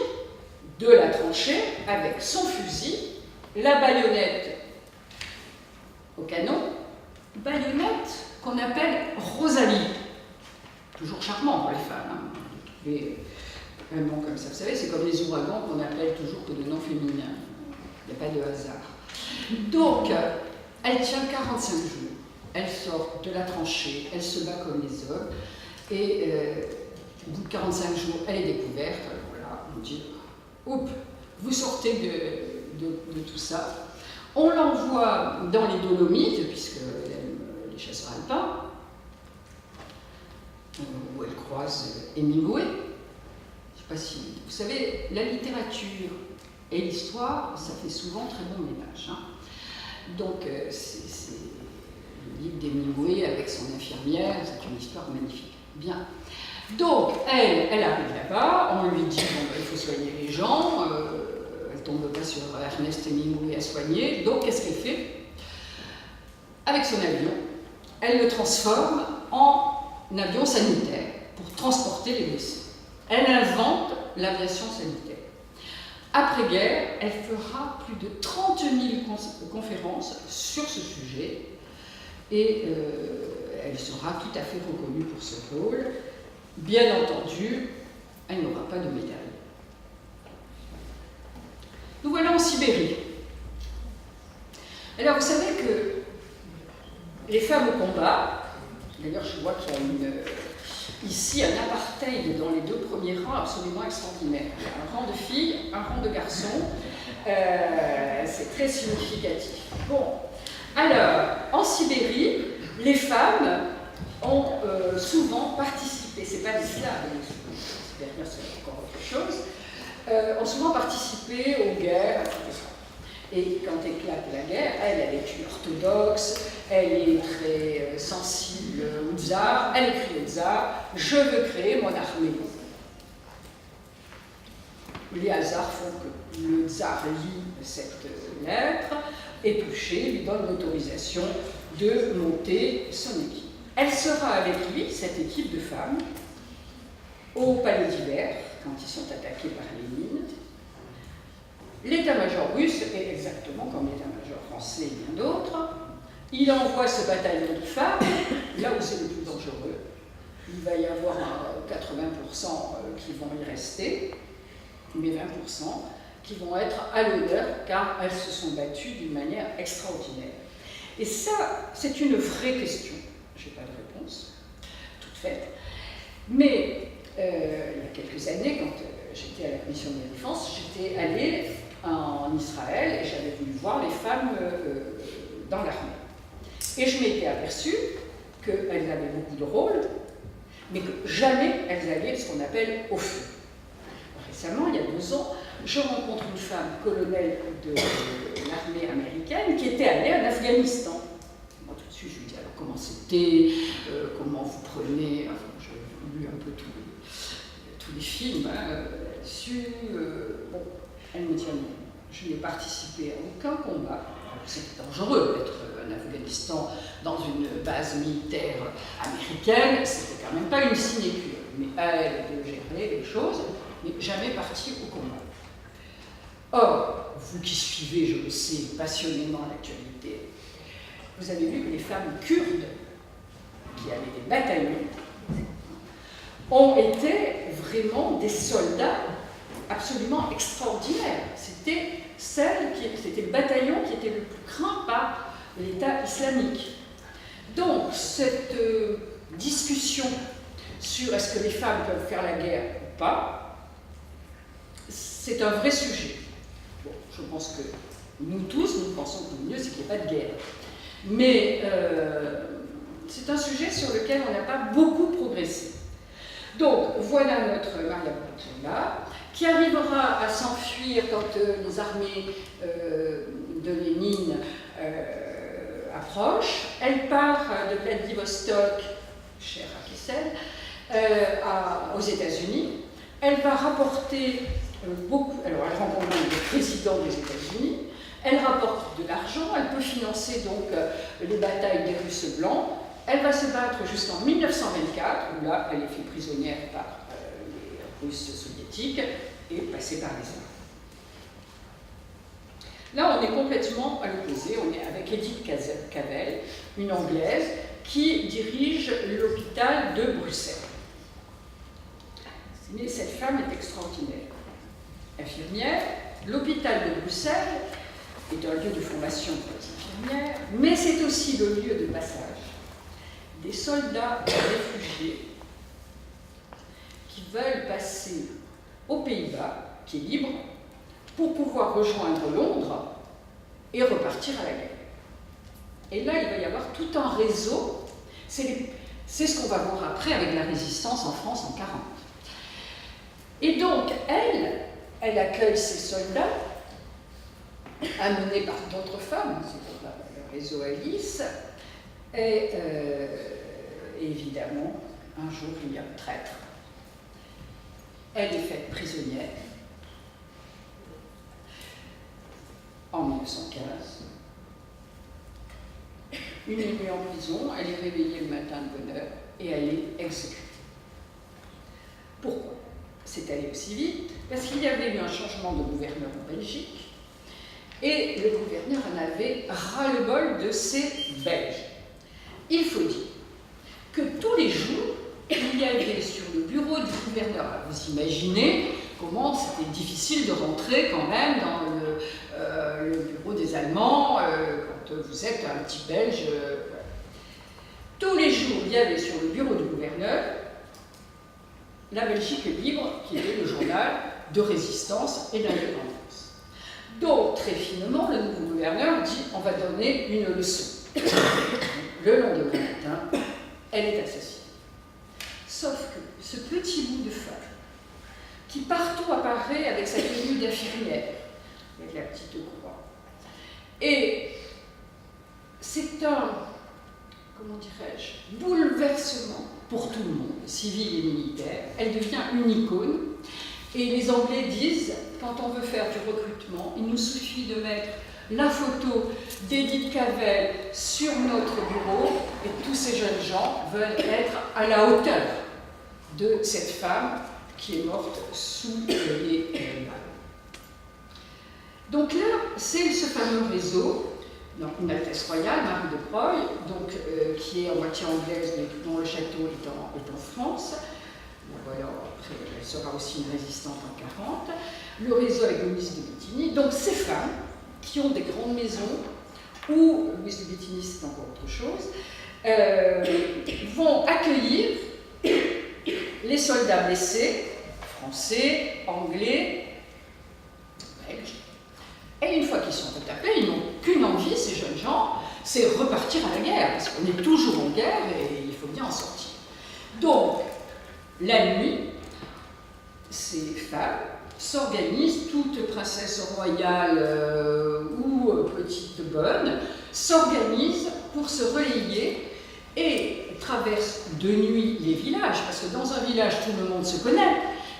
de la tranchée avec son fusil, la baïonnette au canon, baïonnette qu'on appelle Rosalie. Toujours charmant pour les femmes. Et un nom comme ça, vous savez, c'est comme les ouragans qu'on appelle toujours que de noms féminins. Il n'y a pas de hasard. Donc, elle tient 45 jours. Elle sort de la tranchée, elle se bat comme les hommes, et au bout de 45 jours, elle est découverte. Alors là, on dit, oups, vous sortez de tout ça. On l'envoie dans les Dolomites, puisqu'elle aime les chasseurs alpins, où elle croise Hemingway. Je ne sais pas si... Vous savez, la littérature et l'histoire, ça fait souvent très bon ménage. Hein. Donc, c'est le livre d'Hemingway avec son infirmière, c'est une histoire magnifique. Bien. Donc, elle arrive là-bas, on lui dit il faut soigner les gens, elle ne tombe pas sur Ernest Hemingway à soigner, donc qu'est-ce qu'elle fait? Avec son avion, elle le transforme en avion sanitaire pour transporter les blessés. Elle invente l'aviation sanitaire. Après-guerre, elle fera plus de 30 000 conférences sur ce sujet et elle sera tout à fait reconnue pour ce rôle. Bien entendu, elle n'aura pas de médaille. Nous voilà en Sibérie. Alors, vous savez que les femmes au combat, d'ailleurs, je vois qu'il y a ici un apartheid dans les 2 premiers rangs absolument extraordinaire. Un rang de filles, un rang de garçons. C'est très significatif. Bon, alors, en Sibérie, les femmes ont souvent participé, c'est pas des slaves, c'est encore autre chose, ont souvent participé aux guerres, etc. Et quand éclate la guerre, elle est une orthodoxe, elle est très sensible au tsar, elle écrit au tsar, je veux créer mon armée. Les hasards font que le tsar lit cette lettre, et Touché lui donne l'autorisation de monter son équipe. Elle sera avec lui, cette équipe de femmes, au palais d'hiver, quand ils sont attaqués par Lénine. L'état-major russe est exactement comme l'état-major français et bien d'autres. Il envoie ce bataillon de femmes, là où c'est le plus dangereux. Il va y avoir 80% qui vont y rester, mais 20% qui vont être à l'honneur, car elles se sont battues d'une manière extraordinaire. Et ça, c'est une vraie question. Je n'ai pas de réponse, toute faite. Mais il y a quelques années, quand j'étais à la commission de la défense, j'étais allée en Israël et j'avais voulu voir les femmes dans l'armée. Et je m'étais aperçue qu'elles avaient beaucoup de rôles, mais que jamais elles allaient ce qu'on appelle au feu. Récemment, il y a 2 ans, je rencontre une femme colonel de l'armée américaine qui était allée en Afghanistan. Moi, tout de suite, je lui dis alors comment c'était, comment vous prenez, enfin, j'ai lu un peu tous les films là-dessus, Elle me dit non, je n'ai participé à aucun combat. C'était dangereux d'être en Afghanistan dans une base militaire américaine, c'était quand même pas une sinécure, mais à elle de gérer les choses, mais jamais partie au combat. Or, vous qui suivez, je le sais, passionnément l'actualité, vous avez vu que les femmes kurdes, qui avaient des bataillons, ont été vraiment des soldats absolument extraordinaires. C'était le bataillon qui était le plus craint par l'État islamique. Donc, cette discussion sur est-ce que les femmes peuvent faire la guerre ou pas, c'est un vrai sujet. Bon, je pense que nous tous, nous pensons que le mieux, c'est qu'il n'y ait pas de guerre. Mais c'est un sujet sur lequel on n'a pas beaucoup progressé. Donc, voilà notre Maria Bortella, qui arrivera à s'enfuir quand les armées de Lénine approchent. Elle part de Vladivostok, chère à Kessel, aux États-Unis. Elle va rapporter beaucoup. Alors, elle rencontre le président des États-Unis. Elle rapporte de l'argent. Elle peut financer donc les batailles des Russes blancs. Elle va se battre jusqu'en 1924, où là, elle est faite prisonnière par les Russes soviétiques et passée par les armes. Là, on est complètement à l'opposé. On est avec Edith Cavell, une Anglaise, qui dirige l'hôpital de Bruxelles. Mais cette femme est extraordinaire. Infirmière, l'hôpital de Bruxelles est un lieu de formation pour les infirmières, mais c'est aussi le lieu de passage des soldats réfugiés qui veulent passer aux Pays-Bas, qui est libre, pour pouvoir rejoindre Londres et repartir à la guerre. Et là, il va y avoir tout un réseau. C'est ce qu'on va voir après avec la résistance en France en 1940. Et donc, elle accueille ces soldats, amenés par d'autres femmes, c'est le réseau Alice, et évidemment, un jour, il y a un traître. Elle est faite prisonnière en 1915. Une nuit en prison, elle est réveillée le matin de bonne heure et elle est exécutée. Pourquoi c'est allé aussi vite? Parce qu'il y avait eu un changement de gouverneur en Belgique et le gouverneur en avait ras-le-bol de ces Belges. Il faut dire que tous les jours, il y avait sur le bureau du gouverneur, alors vous imaginez comment c'était difficile de rentrer quand même dans le bureau des Allemands quand vous êtes un petit Belge. Tous les jours, il y avait sur le bureau du gouverneur La Belgique est libre, qui était le journal de résistance et d'indépendance. Donc, très finement, le nouveau gouverneur dit on va donner une leçon. Le lendemain matin, elle est assassinée. Sauf que ce petit bout de femme, qui partout apparaît avec sa tenue d'infirmière, avec la petite croix, et c'est un, comment dirais-je, bouleversement pour tout le monde, civil et militaire. Elle devient une icône. Et les Anglais disent, quand on veut faire du recrutement, il nous suffit de mettre la photo d'Edith Cavell sur notre bureau et tous ces jeunes gens veulent être à la hauteur de cette femme qui est morte sous les balles. Donc là, c'est ce fameux réseau, donc une Altesse royale, Marie de Broglie, donc, qui est en moitié anglaise, mais dont le château est en France. Voilà, après, elle sera aussi une résistante en 1940. Le réseau avec Louise de Bétigny. Donc ces femmes qui ont des grandes maisons, ou Louise de Bétigny c'est encore autre chose, vont accueillir les soldats blessés, français, anglais, belges. Et une fois qu'ils sont retapés, ils n'ont qu'une envie, ces jeunes gens, c'est repartir à la guerre, parce qu'on est toujours en guerre et il faut bien en sortir. Donc, la nuit, ces femmes s'organisent, toutes princesses royales ou petites bonnes, s'organisent pour se relayer et traversent de nuit les villages, parce que dans un village, tout le monde se connaît.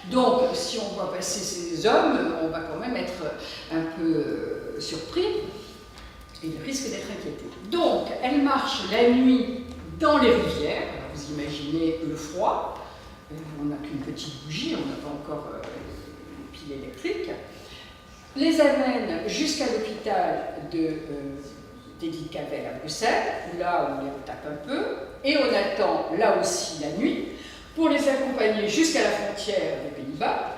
Donc, si on voit passer ces hommes, on va quand même être un peu surpris et il risque d'être inquiété. Donc, elle marche la nuit dans les rivières. Alors, vous imaginez le froid. On n'a qu'une petite bougie, on n'a pas encore une pile électrique. Les amène jusqu'à l'hôpital d'Edith Cavell à Bruxelles, là où on les retape un peu, et on attend là aussi la nuit pour les accompagner jusqu'à la frontière des Pays-Bas.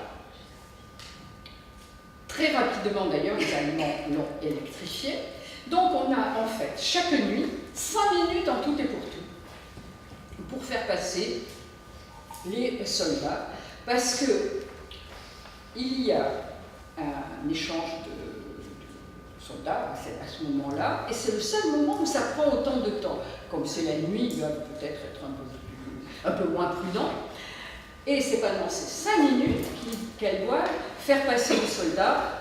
Très rapidement d'ailleurs, les Allemands l'ont électrifié. Donc on a en fait chaque nuit 5 minutes en tout et pour faire passer les soldats, parce que il y a un échange de soldats à ce moment-là, et c'est le seul moment où ça prend autant de temps. Comme c'est la nuit, ils doivent peut-être être un peu moins prudents. Et c'est pendant ces 5 minutes qu'elle doit faire passer les soldats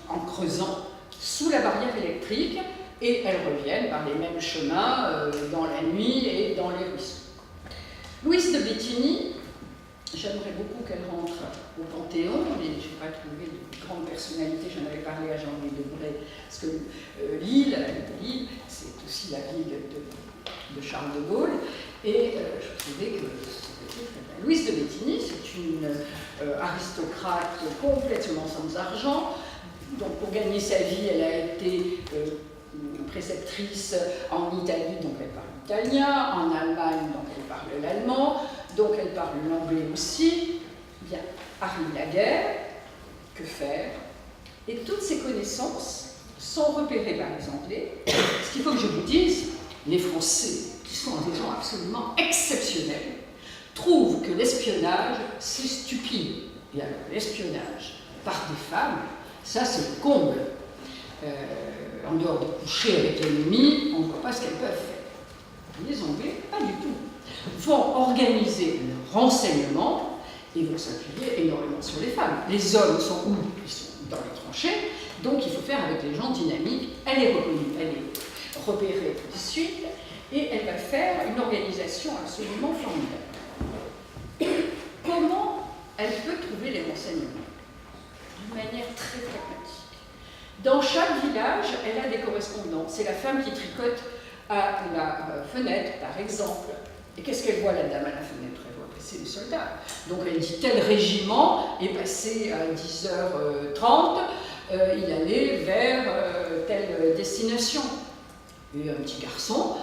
en creusant sous la barrière électrique, et elles reviennent par les mêmes chemins dans la nuit et dans les ruisseaux. Louise de Béthigny, j'aimerais beaucoup qu'elle rentre au Panthéon, mais je n'ai pas trouvé de grande personnalité, j'en avais parlé à Jean-Louis Debré, parce que Lille, c'est aussi la ville de Charles de Gaulle, et je trouvais que c'était très bien. Louise de Béthigny, c'est une aristocrate complètement sans argent, donc pour gagner sa vie, elle a été préceptrice en Italie, donc elle parle italien, en Allemagne, donc elle parle l'allemand, donc elle parle l'anglais aussi. Bien, arrive la guerre, que faire? Et toutes ces connaissances sont repérées par les Anglais. Ce qu'il faut que je vous dise, les Français, qui sont des gens absolument exceptionnels, trouvent que l'espionnage, c'est stupide. Et alors, l'espionnage par des femmes, ça c'est le comble. En dehors de coucher avec l'ennemi, on ne voit pas ce qu'elles peuvent faire. Les Anglais, pas du tout. Vont organiser le renseignement et vont s'appuyer énormément sur les femmes. Les hommes sont où? Ils sont dans les tranchées, donc il faut faire avec les gens dynamiques. Elle est reconnue, elle est repérée tout de suite, et elle va faire une organisation absolument formidable. Comment elle peut trouver les renseignements? D'une manière très pragmatique. Dans chaque village, elle a des correspondants. C'est la femme qui tricote à la fenêtre, par exemple. Et qu'est-ce qu'elle voit, la dame, à la fenêtre? Elle voit passer les soldats. Donc elle dit, tel régiment est passé à 10h30, il allait vers telle destination. Et un petit garçon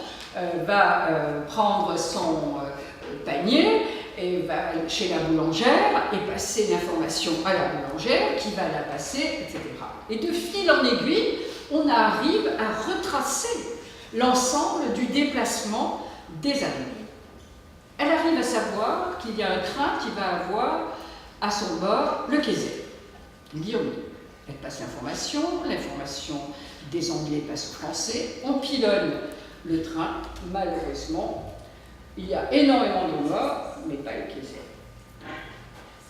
va prendre son panier et va chez la boulangère et passer l'information à la boulangère qui va la passer, etc. Et de fil en aiguille, on arrive à retracer l'ensemble du déplacement des Allemands. Elle arrive à savoir qu'il y a un train qui va avoir à son bord le Kaiser, Guillaume II. Elle passe l'information des Anglais passe aux Français, on pilonne le train, malheureusement, il y a énormément de morts, mais pas le Kaiser.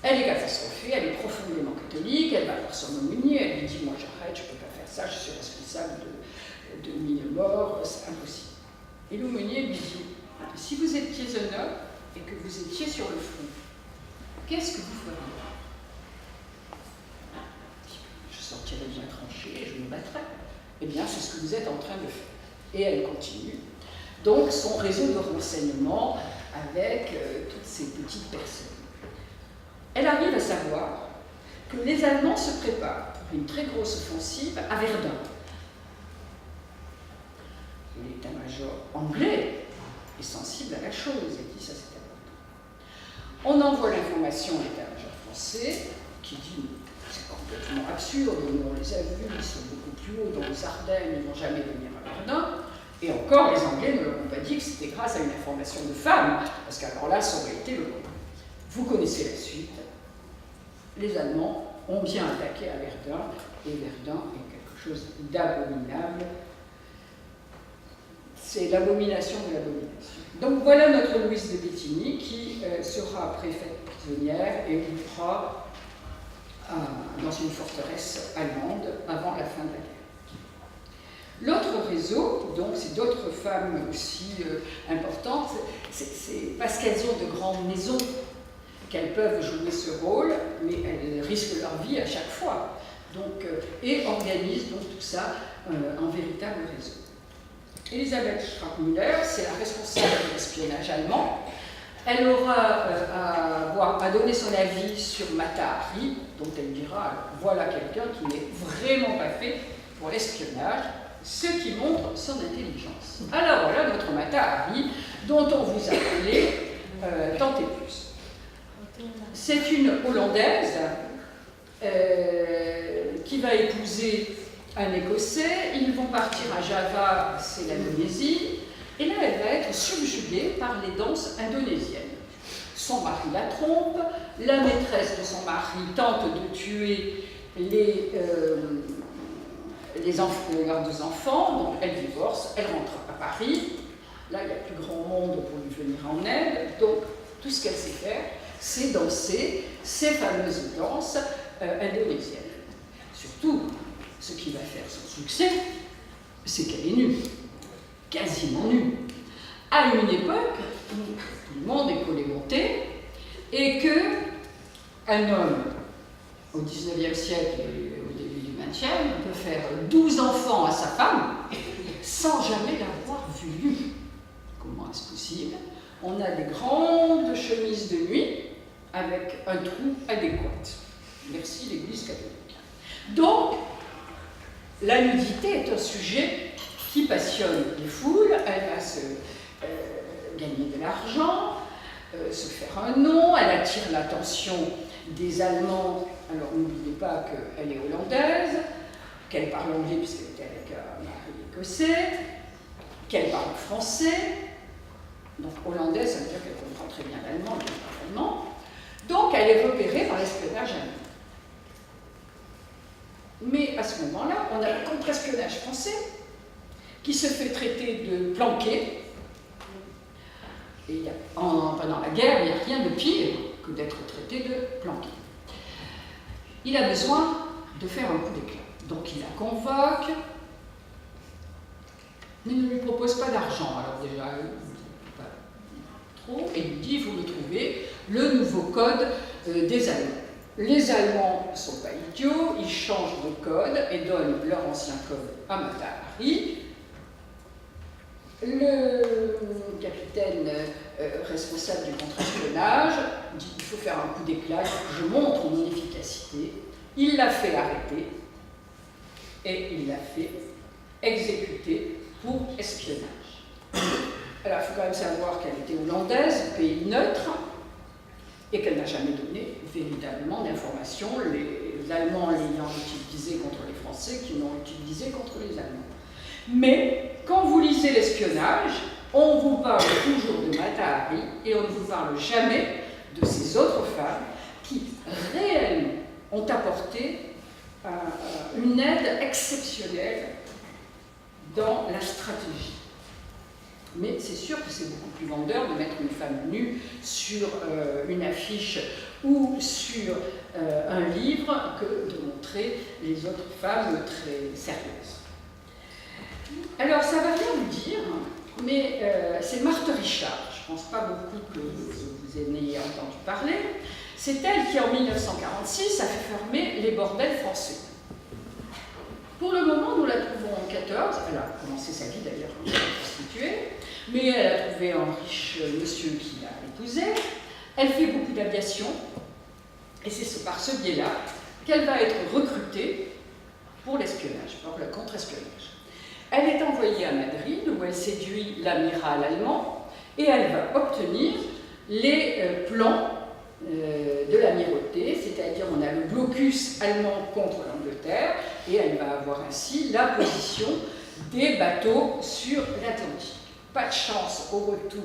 Elle est catastrophée, elle est profondément catholique, elle va voir son aumônier, elle lui dit, moi j'arrête, je ne peux pas faire ça, je suis responsable de 1000 morts, c'est impossible. Et l'aumônier lui dit, si vous étiez un homme et que vous étiez sur le front, qu'est-ce que vous feriez? Je sortirais bien tranché et je me battrais. Eh bien, c'est ce que vous êtes en train de faire. Et elle continue. Donc, son réseau de renseignement avec toutes ces petites personnes. Elle arrive à savoir que les Allemands se préparent pour une très grosse offensive à Verdun. L'état-major anglais est sensible à la chose et dit ça c'est important. On envoie l'information à l'état-major français qui dit c'est complètement absurde, nous on les a vus, ils sont beaucoup plus hauts dans les Ardennes, ils ne vont jamais venir à Verdun. Et encore, les Anglais ne leur ont pas dit que c'était grâce à une information de femme, parce qu'alors là, ça aurait été le coup. Vous connaissez la suite. Les Allemands ont bien attaqué à Verdun, et Verdun est quelque chose d'abominable. C'est l'abomination de l'abomination. Donc voilà notre Louise de Béthigny qui sera préfète prisonnière et mourra dans une forteresse allemande avant la fin de la guerre. L'autre réseau, donc c'est d'autres femmes aussi importantes, c'est parce qu'elles ont de grandes maisons qu'elles peuvent jouer ce rôle, mais elles risquent leur vie à chaque fois. Donc, et organisent donc tout ça en véritable réseau. Elisabeth Strackmüller, c'est la responsable de l'espionnage allemand. Elle aura à donner son avis sur Mata Hari, dont elle dira voilà quelqu'un qui n'est vraiment pas fait pour l'espionnage, ce qui montre son intelligence. Alors voilà notre Mata Hari, dont on vous a parlé tant et plus. C'est une Hollandaise qui va épouser un Écossais. Ils vont partir à Java, c'est l'Indonésie, et là elle va être subjuguée par les danses indonésiennes. Son mari la trompe, la maîtresse de son mari tente de tuer leurs deux enfants, donc elle divorce, elle rentre à Paris. Là, il y a plus grand monde pour lui venir en aide, donc tout ce qu'elle sait faire, c'est danser ces fameuses danses indonésiennes. Surtout, ce qui va faire son succès, c'est qu'elle est nue, quasiment nue. À une époque où tout le monde est collé-monté et qu'un homme, au XIXe siècle et au début du XXe, peut faire 12 enfants à sa femme sans jamais l'avoir vue nue. Comment est-ce possible? On a des grandes chemises de nuit avec un trou adéquat. Merci l'Église catholique. Donc, la nudité est un sujet qui passionne les foules. Elle va se gagner de l'argent, se faire un nom, elle attire l'attention des Allemands. Alors n'oubliez pas qu'elle est hollandaise, qu'elle parle anglais puisqu'elle était avec un mari écossais, qu'elle parle français. Donc hollandaise, ça veut dire qu'elle comprend très bien l'allemand, qu'elle parle allemand. Donc elle est repérée par l'espionnage allemand. Mais à ce moment-là, on a le contre-espionnage français qui se fait traiter de planqué. Et pendant la guerre, il n'y a rien de pire que d'être traité de planqué. Il a besoin de faire un coup d'éclat. Donc il la convoque, mais ne lui propose pas d'argent. Alors déjà, pas trop, et lui dit, vous me trouvez le nouveau code des Allemands. Les Allemands ne sont pas idiots, ils changent de code et donnent leur ancien code à Mata Hari. Le capitaine responsable du contre-espionnage dit qu'il faut faire un coup d'éclat, je montre mon efficacité. Il l'a fait arrêter et il l'a fait exécuter pour espionnage. Alors il faut quand même savoir qu'elle était hollandaise, pays neutre, et qu'elle n'a jamais donné véritablement d'informations, les Allemands l'ayant utilisé contre les Français qui l'ont utilisé contre les Allemands. Mais quand vous lisez l'espionnage, on vous parle toujours de Mata Hari et on ne vous parle jamais de ces autres femmes qui réellement ont apporté une aide exceptionnelle dans la stratégie. Mais c'est sûr que c'est beaucoup plus vendeur de mettre une femme nue sur une affiche ou sur un livre que de montrer les autres femmes très sérieuses. Alors, ça ne va rien vous dire, mais c'est Marthe Richard. Je ne pense pas beaucoup que vous en ayez entendu parler. C'est elle qui, en 1946, a fait fermer les bordels français. Pour le moment, nous la trouvons en 14. Elle a commencé sa vie d'ailleurs en prostituée, mais elle a trouvé un riche monsieur qui l'a épousée. Elle fait beaucoup d'aviation, et c'est par ce biais-là qu'elle va être recrutée pour l'espionnage, pour le contre-espionnage. Elle est envoyée à Madrid, où elle séduit l'amiral allemand, et elle va obtenir les plans de l'amirauté, c'est-à-dire on a le blocus allemand contre l'Angleterre, et elle va avoir ainsi la position des bateaux sur l'Atlantique. Pas de chance au retour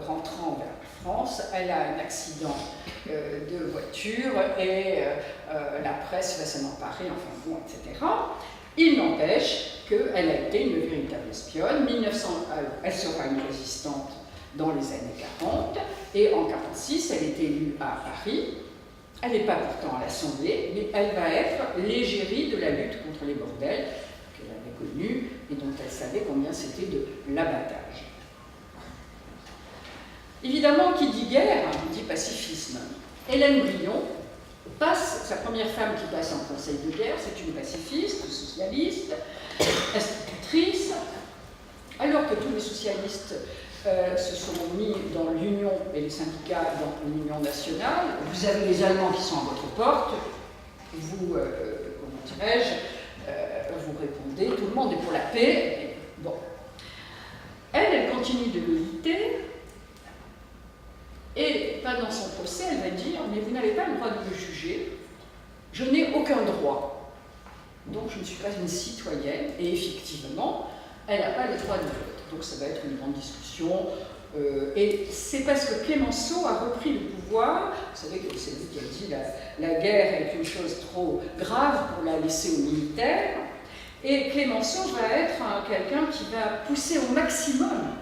rentrant vers la France, elle a un accident de voiture et la presse va s'en emparer, enfin bon, etc. Il n'empêche qu'elle a été une véritable espionne. Elle sera une résistante dans les années 40, et en 1946, elle est élue à Paris. Elle n'est pas pourtant à l'Assemblée, mais elle va être l'égérie de la lutte contre les bordels, qu'elle avait connue et dont elle savait combien c'était de l'abattage. Évidemment, qui dit guerre, dit pacifisme. Hélène Brion passe, sa première femme qui passe en conseil de guerre, c'est une pacifiste, socialiste, institutrice, alors que tous les socialistes se sont mis dans l'Union et les syndicats dans l'Union nationale. Vous avez les Allemands qui sont à votre porte, vous, comment dirais-je, vous répondez, tout le monde est pour la paix. Bon. Elle continue de militer, et pendant son procès, elle va dire « Mais vous n'avez pas le droit de me juger, je n'ai aucun droit, donc je ne suis pas une citoyenne. » Et effectivement, elle n'a pas le droit de vote. Donc ça va être une grande discussion. Et c'est parce que Clémenceau a repris le pouvoir. Vous savez que c'est lui qui a dit la guerre est une chose trop grave pour la laisser aux militaires. Et Clémenceau va être quelqu'un qui va pousser au maximum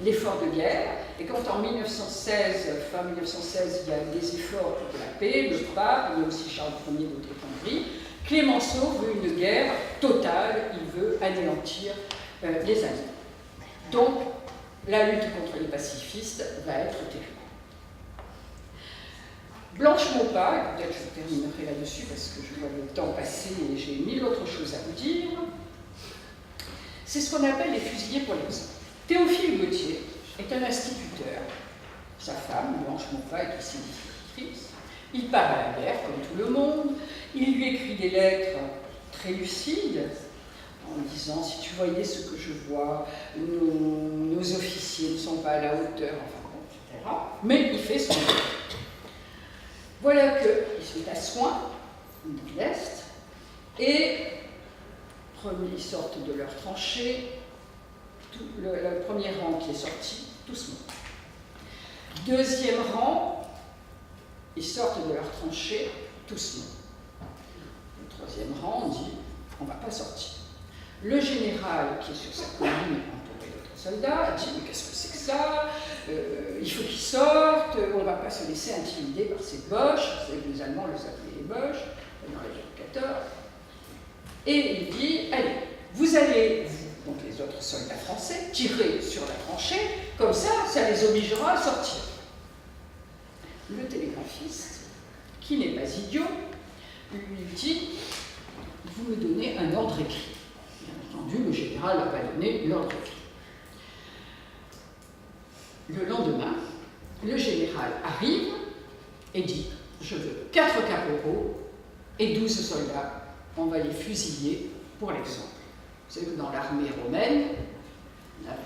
l'effort de guerre. Et quand en 1916, fin 1916, il y a des efforts pour la paix, le pape, il y a aussi Charles Ier d'Austrie-Hongrie, Clémenceau veut une guerre totale, il veut anéantir les Alliés. Donc, la lutte contre les pacifistes va être terrible. Blanche Maupas, peut-être je terminerai là-dessus parce que je vois le temps passer et j'ai mille autres choses à vous dire, c'est ce qu'on appelle les fusillés pour l'exemple. Théophile Gautier est un instituteur. Sa femme, Blanche Maupas, est aussi institutrice. Il part à la guerre, comme tout le monde. Il lui écrit des lettres très lucides, en disant « Si tu voyais ce que je vois, nos officiers ne sont pas à la hauteur, enfin bon, etc. » Mais il fait son œuvre. Voilà qu'ils sont à Soins, de l'Est, et ils sortent de leur tranchée, le premier rang qui est sorti, tous morts. Deuxième rang, ils sortent de leur tranchée, tous morts. Le troisième rang, on dit, on ne va pas sortir. Le général qui est sur sa colline, entouré d'autres soldats, dit, mais qu'est-ce que c'est que ça? Il faut qu'ils sortent, on ne va pas se laisser intimider par ces boches. Vous savez que les Allemands les appelaient les boches, dans les guerres 14. Et il dit, allez, vous allez, vous, donc les autres soldats français, tirer sur la tranchée, comme ça les obligera à sortir. Le télégraphiste, qui n'est pas idiot, lui dit, vous me donnez un ordre écrit. Bien entendu, le général n'a pas donné l'ordre écrit. Le lendemain, le général arrive et dit, je veux 4 caporaux et 12 soldats. On va les fusiller pour l'exemple. Vous savez que dans l'armée romaine,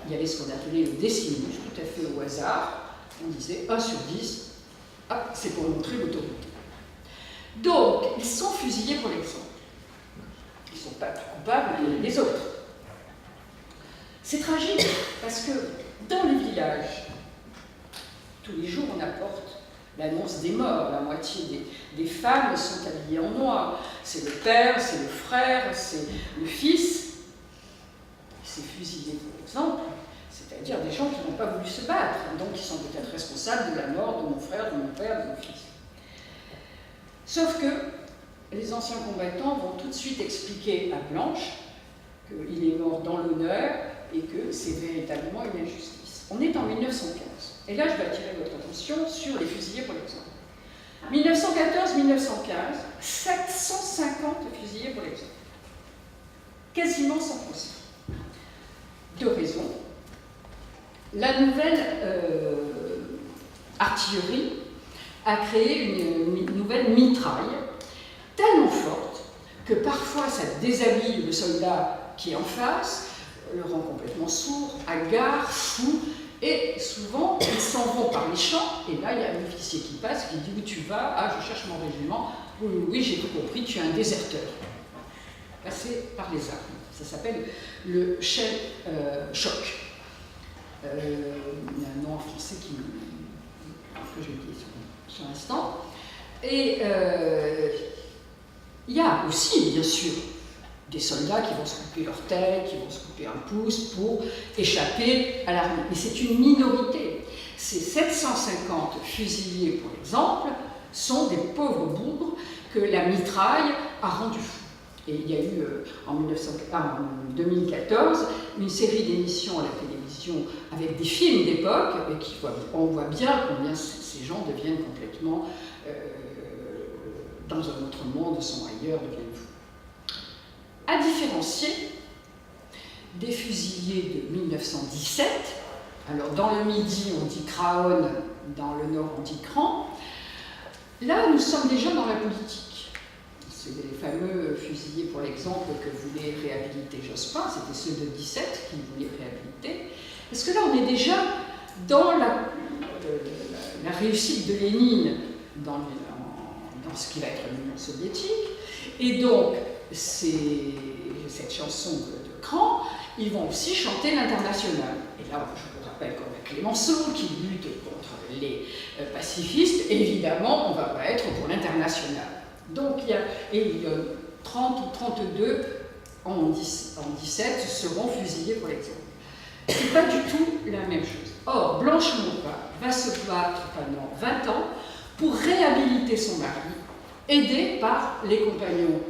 il y avait ce qu'on appelait le decimus, tout à fait au hasard. On disait 1 sur 10, ah, c'est pour montrer l'autorité. Donc, ils sont fusillés pour l'exemple. Ils ne sont pas plus coupables que les autres. C'est tragique, parce que dans les villages, tous les jours, on apporte l'annonce des morts. La moitié des femmes sont habillées en noir. C'est le père, c'est le frère, c'est le fils. C'est fusillé, par exemple, c'est-à-dire des gens qui n'ont pas voulu se battre, donc qui sont peut-être responsables de la mort de mon frère, de mon père, de mon fils. Sauf que les anciens combattants vont tout de suite expliquer à Blanche qu'il est mort dans l'honneur et que c'est véritablement une injustice. On est en 1915. Et là, je vais attirer votre attention sur les fusillés pour l'exemple. 1914-1915, 750 fusillés pour l'exemple. Quasiment sans procès. 2 raisons. La nouvelle artillerie a créé une nouvelle mitraille tellement forte que parfois ça déshabille le soldat qui est en face, le rend complètement sourd, hagard, fou, et souvent ils s'en vont par les champs, et là il y a un officier qui passe, qui dit où tu vas? Ah, je cherche mon régiment. Oui, j'ai tout compris, tu es un déserteur. Passer par les armes. Ça s'appelle le choc. Il y a un nom en français que je dis sur l'instant. Et il y a aussi, bien sûr, des soldats qui vont se couper leur tête, qui vont se couper un pouce pour échapper à l'armée. Mais c'est une minorité. Ces 750 fusillés, pour exemple, sont des pauvres bougres que la mitraille a rendus fous. Et il y a eu en 2014 une série d'émissions à la télévision avec des films d'époque, et on voit bien combien ces gens deviennent complètement dans un autre monde, sont ailleurs, deviennent fous. À différencier des fusillés de 1917, alors dans le Midi on dit Craonne, dans le Nord on dit Cran, là nous sommes déjà dans la politique. C'est les fameux fusillés, pour l'exemple, que voulait réhabiliter Jospin, c'était ceux de 17 qu'il voulait réhabiliter. Parce que là, on est déjà dans la réussite de Lénine dans ce qui va être l'Union soviétique. Et donc, cette chanson de Cran, ils vont aussi chanter l'international. Et là, je vous rappelle qu'on a Clémenceau qui lutte contre les pacifistes. Évidemment, on ne va pas être pour l'international. Donc, il y a 30 ou 32 en 17 seront fusillés pour l'exemple. C'est pas du tout la même chose. Or, Blanche Maupas va se battre pendant 20 ans pour réhabiliter son mari, aidée par les compagnons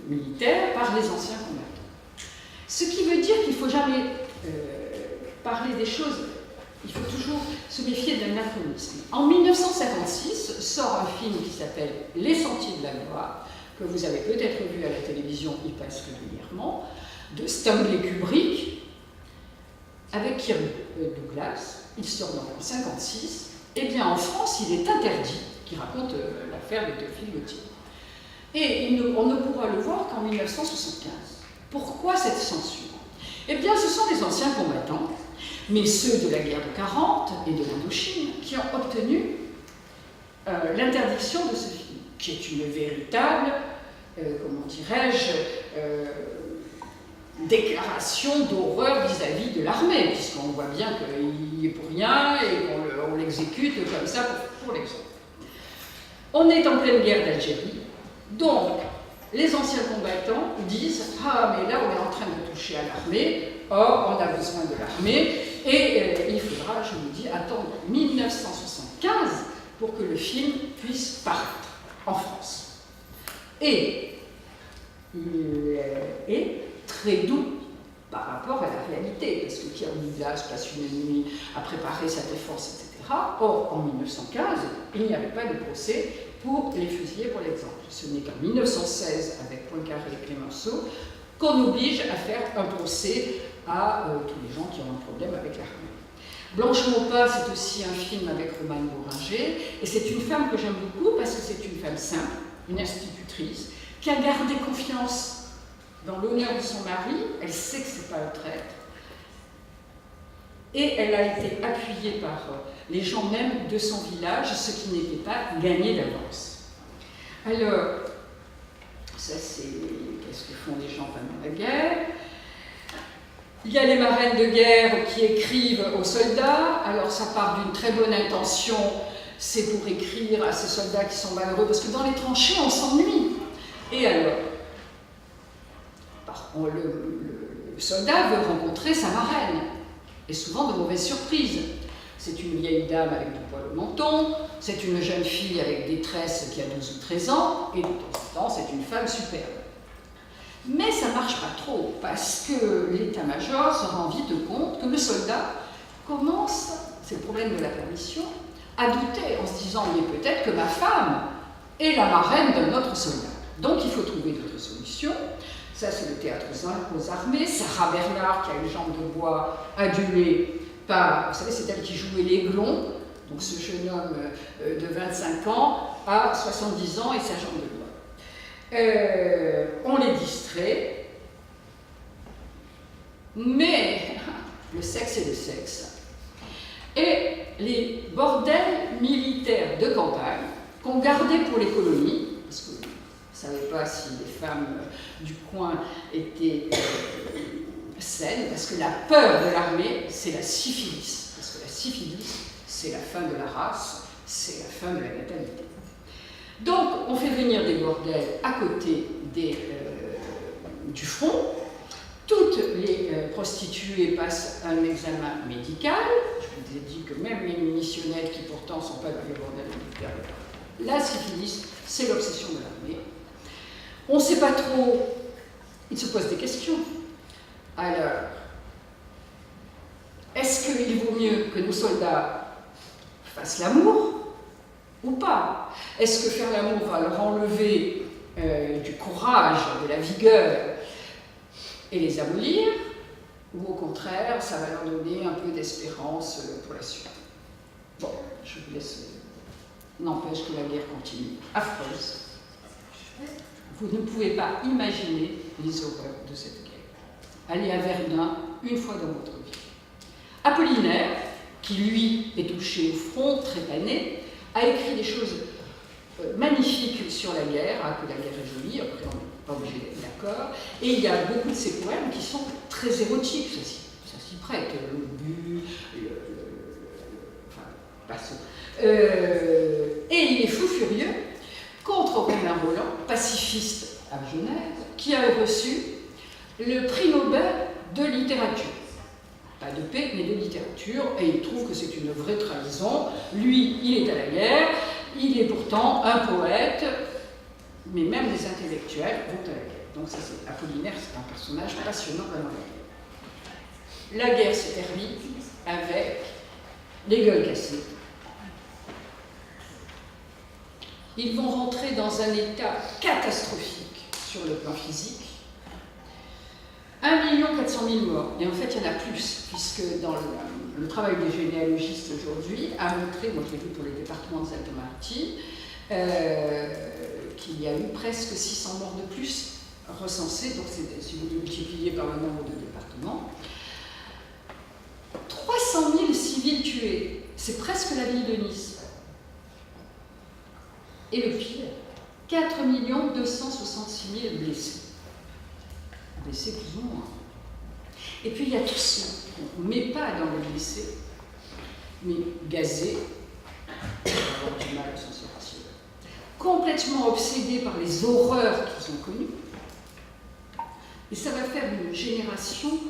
militaires, par les anciens combattants. Ce qui veut dire qu'il ne faut jamais parler des choses. Il faut toujours se méfier de l'anachronisme. En 1956 sort un film qui s'appelle Les Sentiers de la Gloire, que vous avez peut-être vu à la télévision, il passe régulièrement, de Stanley Kubrick, avec Kirk Douglas. Il sort donc en 1956. Eh bien, en France, il est interdit, qui raconte l'affaire de Théophile Gautier. Et on ne pourra le voir qu'en 1975. Pourquoi cette censure? Eh bien, ce sont des anciens combattants, mais ceux de la guerre de 40 et de l'Indochine, qui ont obtenu l'interdiction de ce film, qui est une véritable, comment dirais-je, déclaration d'horreur vis-à-vis de l'armée, puisqu'on voit bien qu'il est pour rien et qu'on l'exécute comme ça pour l'exemple. On est en pleine guerre d'Algérie, donc les anciens combattants disent « Ah, mais là, on est en train de toucher à l'armée, or, on a besoin de l'armée, et il faudra, je vous dis, attendre 1975 pour que le film puisse paraître en France. » Et il est très doux par rapport à la réalité, parce que Kirk Douglas passe une nuit à préparer sa défense, etc. Or, en 1915, il n'y avait pas de procès pour les fusillés, pour l'exemple. Ce n'est qu'en 1916, avec Poincaré et Clémenceau, qu'on oblige à faire un procès à tous les gens qui ont un problème avec l'armée. Blanche Maupas, c'est aussi un film avec Romane Bourringer, et c'est une femme que j'aime beaucoup parce que c'est une femme simple, une institutrice, qui a gardé confiance dans l'honneur de son mari. Elle sait que ce n'est pas un traître, et elle a été appuyée par les gens même de son village, ce qui n'était pas gagné d'avance. Alors, ça c'est qu'est-ce que font les gens pendant la guerre. Il y a les marraines de guerre qui écrivent aux soldats. Alors ça part d'une très bonne intention, c'est pour écrire à ces soldats qui sont malheureux, parce que dans les tranchées on s'ennuie. Et alors, le soldat veut rencontrer sa marraine, et souvent de mauvaises surprises. C'est une vieille dame avec du poil au menton, c'est une jeune fille avec des tresses qui a 12 ou 13 ans, et de temps en temps, c'est une femme superbe. Mais ça ne marche pas trop, parce que l'état-major se rend vite compte que le soldat commence, c'est le problème de la permission, à douter en se disant « mais peut-être que ma femme est la marraine d'un autre soldat ». Donc il faut trouver d'autres solutions. Ça, c'est le théâtre aux armées. Sarah Bernard, qui a une jambe de bois adulée par, vous savez, c'est elle qui jouait l'Aiglon, donc ce jeune homme de 25 ans a 70 ans et sa jambe de bois. On les distrait, mais le sexe est le sexe. Et les bordels militaires de campagne qu'on gardait pour les colonies, parce que on ne savait pas si les femmes du coin étaient saines, parce que la peur de l'armée, c'est la syphilis. Parce que la syphilis, c'est la fin de la race, c'est la fin de la natalité. Donc, on fait venir des bordels à côté du front. Toutes les prostituées passent un examen médical. Je vous ai dit que même les munitionnettes, qui pourtant ne sont pas dans les bordels militaires, la syphilis, c'est l'obsession de l'armée. On ne sait pas trop, il se pose des questions. Alors, est-ce qu'il vaut mieux que nos soldats fassent l'amour ou pas? Est-ce que faire l'amour va leur enlever du courage, de la vigueur et les abolir? Ou au contraire, ça va leur donner un peu d'espérance pour la suite? Bon, je vous laisse. N'empêche que la guerre continue, affreuse. Vous ne pouvez pas imaginer les horreurs de cette guerre. Allez à Verdun une fois dans votre vie. Apollinaire, qui lui est touché au front, trépané, a écrit des choses magnifiques sur la guerre, que la guerre est jolie, après on n'est pas obligé d'être d'accord, et il y a beaucoup de ces poèmes qui sont très érotiques, ça s'y prête, le but, enfin, passons. Et il est fou furieux contre Romain Rolland, pacifiste à Genève, qui a reçu le prix Nobel de littérature. Pas de paix, mais de littérature, et il trouve que c'est une vraie trahison. Lui, il est à la guerre, il est pourtant un poète, mais même les intellectuels vont à la guerre. Donc ça, c'est Apollinaire, c'est un personnage passionnant pendant la guerre. La guerre s'est terminée avec les gueules cassées. Ils vont rentrer dans un état catastrophique sur le plan physique. 1 400 000 morts. Et en fait, il y en a plus, puisque dans le travail des généalogistes aujourd'hui a montré, moi je l'ai vu pour les départements des Alpes-Maritimes, qu'il y a eu presque 600 morts de plus recensés, donc si vous le multipliez par le nombre de départements. 300 000 civils tués, c'est presque la ville de Nice. Et le pire, 4 266 000 blessés. Blessés plus ou moins. Et puis il y a tous ceux qu'on ne met pas dans les blessés, mais gazés, on va avoir du mal à s'en sortir. Complètement obsédés par les horreurs qu'ils ont connues. Et ça va faire une génération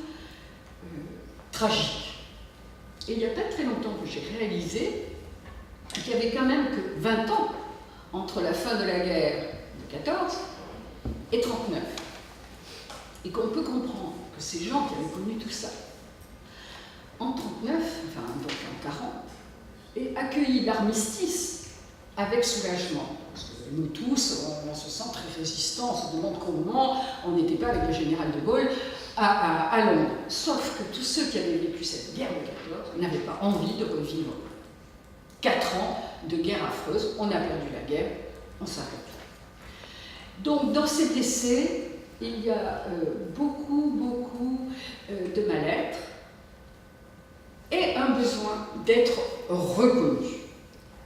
tragique. Et il n'y a pas très longtemps que j'ai réalisé qu'il n'y avait quand même que 20 ans entre la fin de la guerre de 14 et 39. Et qu'on peut comprendre que ces gens qui avaient connu tout ça, en 39, enfin donc en 40, aient accueilli l'armistice avec soulagement. Parce que nous tous, on se sent très résistants, on se demande comment on n'était pas avec le général de Gaulle à Londres. Sauf que tous ceux qui avaient vécu cette guerre de 14 n'avaient pas envie de revivre 4 ans de guerre affreuse. On a perdu la guerre, on s'arrête. Donc dans cet essai, il y a beaucoup de mal-être et un besoin d'être reconnu.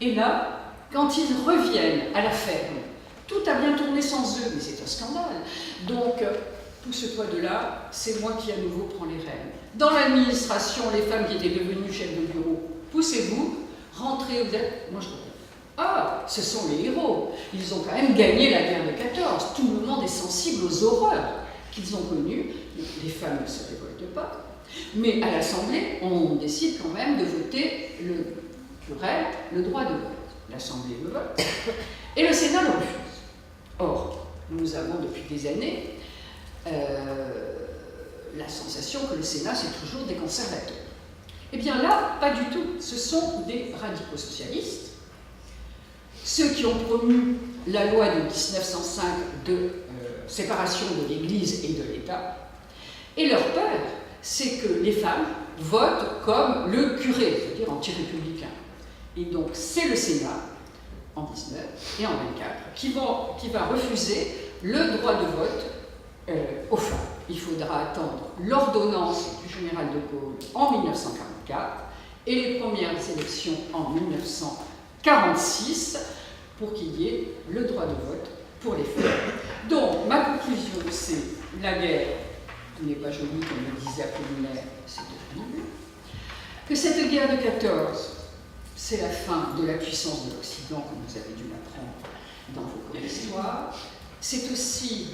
Et là, quand ils reviennent à la ferme, tout a bien tourné sans eux, mais c'est un scandale. Donc, pousse-toi de là, c'est moi qui à nouveau prends les rênes. Dans l'administration, les femmes qui étaient devenues chefs de bureau, poussez-vous, rentrez, vous êtes... Moi, je dis, ah, ce sont les héros. Ils ont quand même gagné la guerre de 14. Tout le monde est sensible aux horreurs qu'ils ont connues. Les femmes ne se révoltent pas. Mais à l'Assemblée, on décide quand même de voter pour elles le droit de vote. L'Assemblée le vote et le Sénat le refuse. Or, nous avons depuis des années la sensation que le Sénat, c'est toujours des conservateurs. Eh bien là, pas du tout. Ce sont des radicaux socialistes. Ceux qui ont promu la loi de 1905 de séparation de l'Église et de l'État, et leur peur, c'est que les femmes votent comme le curé, c'est-à-dire anti-républicain. Et donc c'est le Sénat, en 19 et en 24, qui va refuser le droit de vote aux femmes. Il faudra attendre l'ordonnance du général de Gaulle en 1944 et les premières élections en 1946 pour qu'il y ait le droit de vote pour les femmes. Donc, ma conclusion, c'est la guerre n'est pas jolie, comme le disait Apollinaire, c'est horrible. Que cette guerre de 14, c'est la fin de la puissance de l'Occident, comme vous avez dû l'apprendre dans vos cours d'histoire. C'est aussi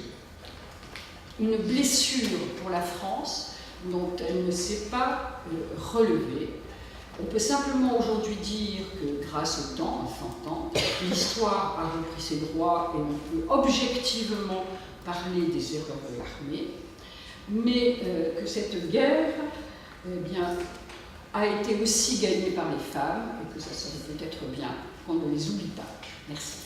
une blessure pour la France dont elle ne s'est pas relevée. On peut simplement aujourd'hui dire que grâce au temps, à 100 ans, l'histoire a repris ses droits et on peut objectivement parler des erreurs de l'armée, mais que cette guerre a été aussi gagnée par les femmes et que ça serait peut-être bien qu'on ne les oublie pas. Merci.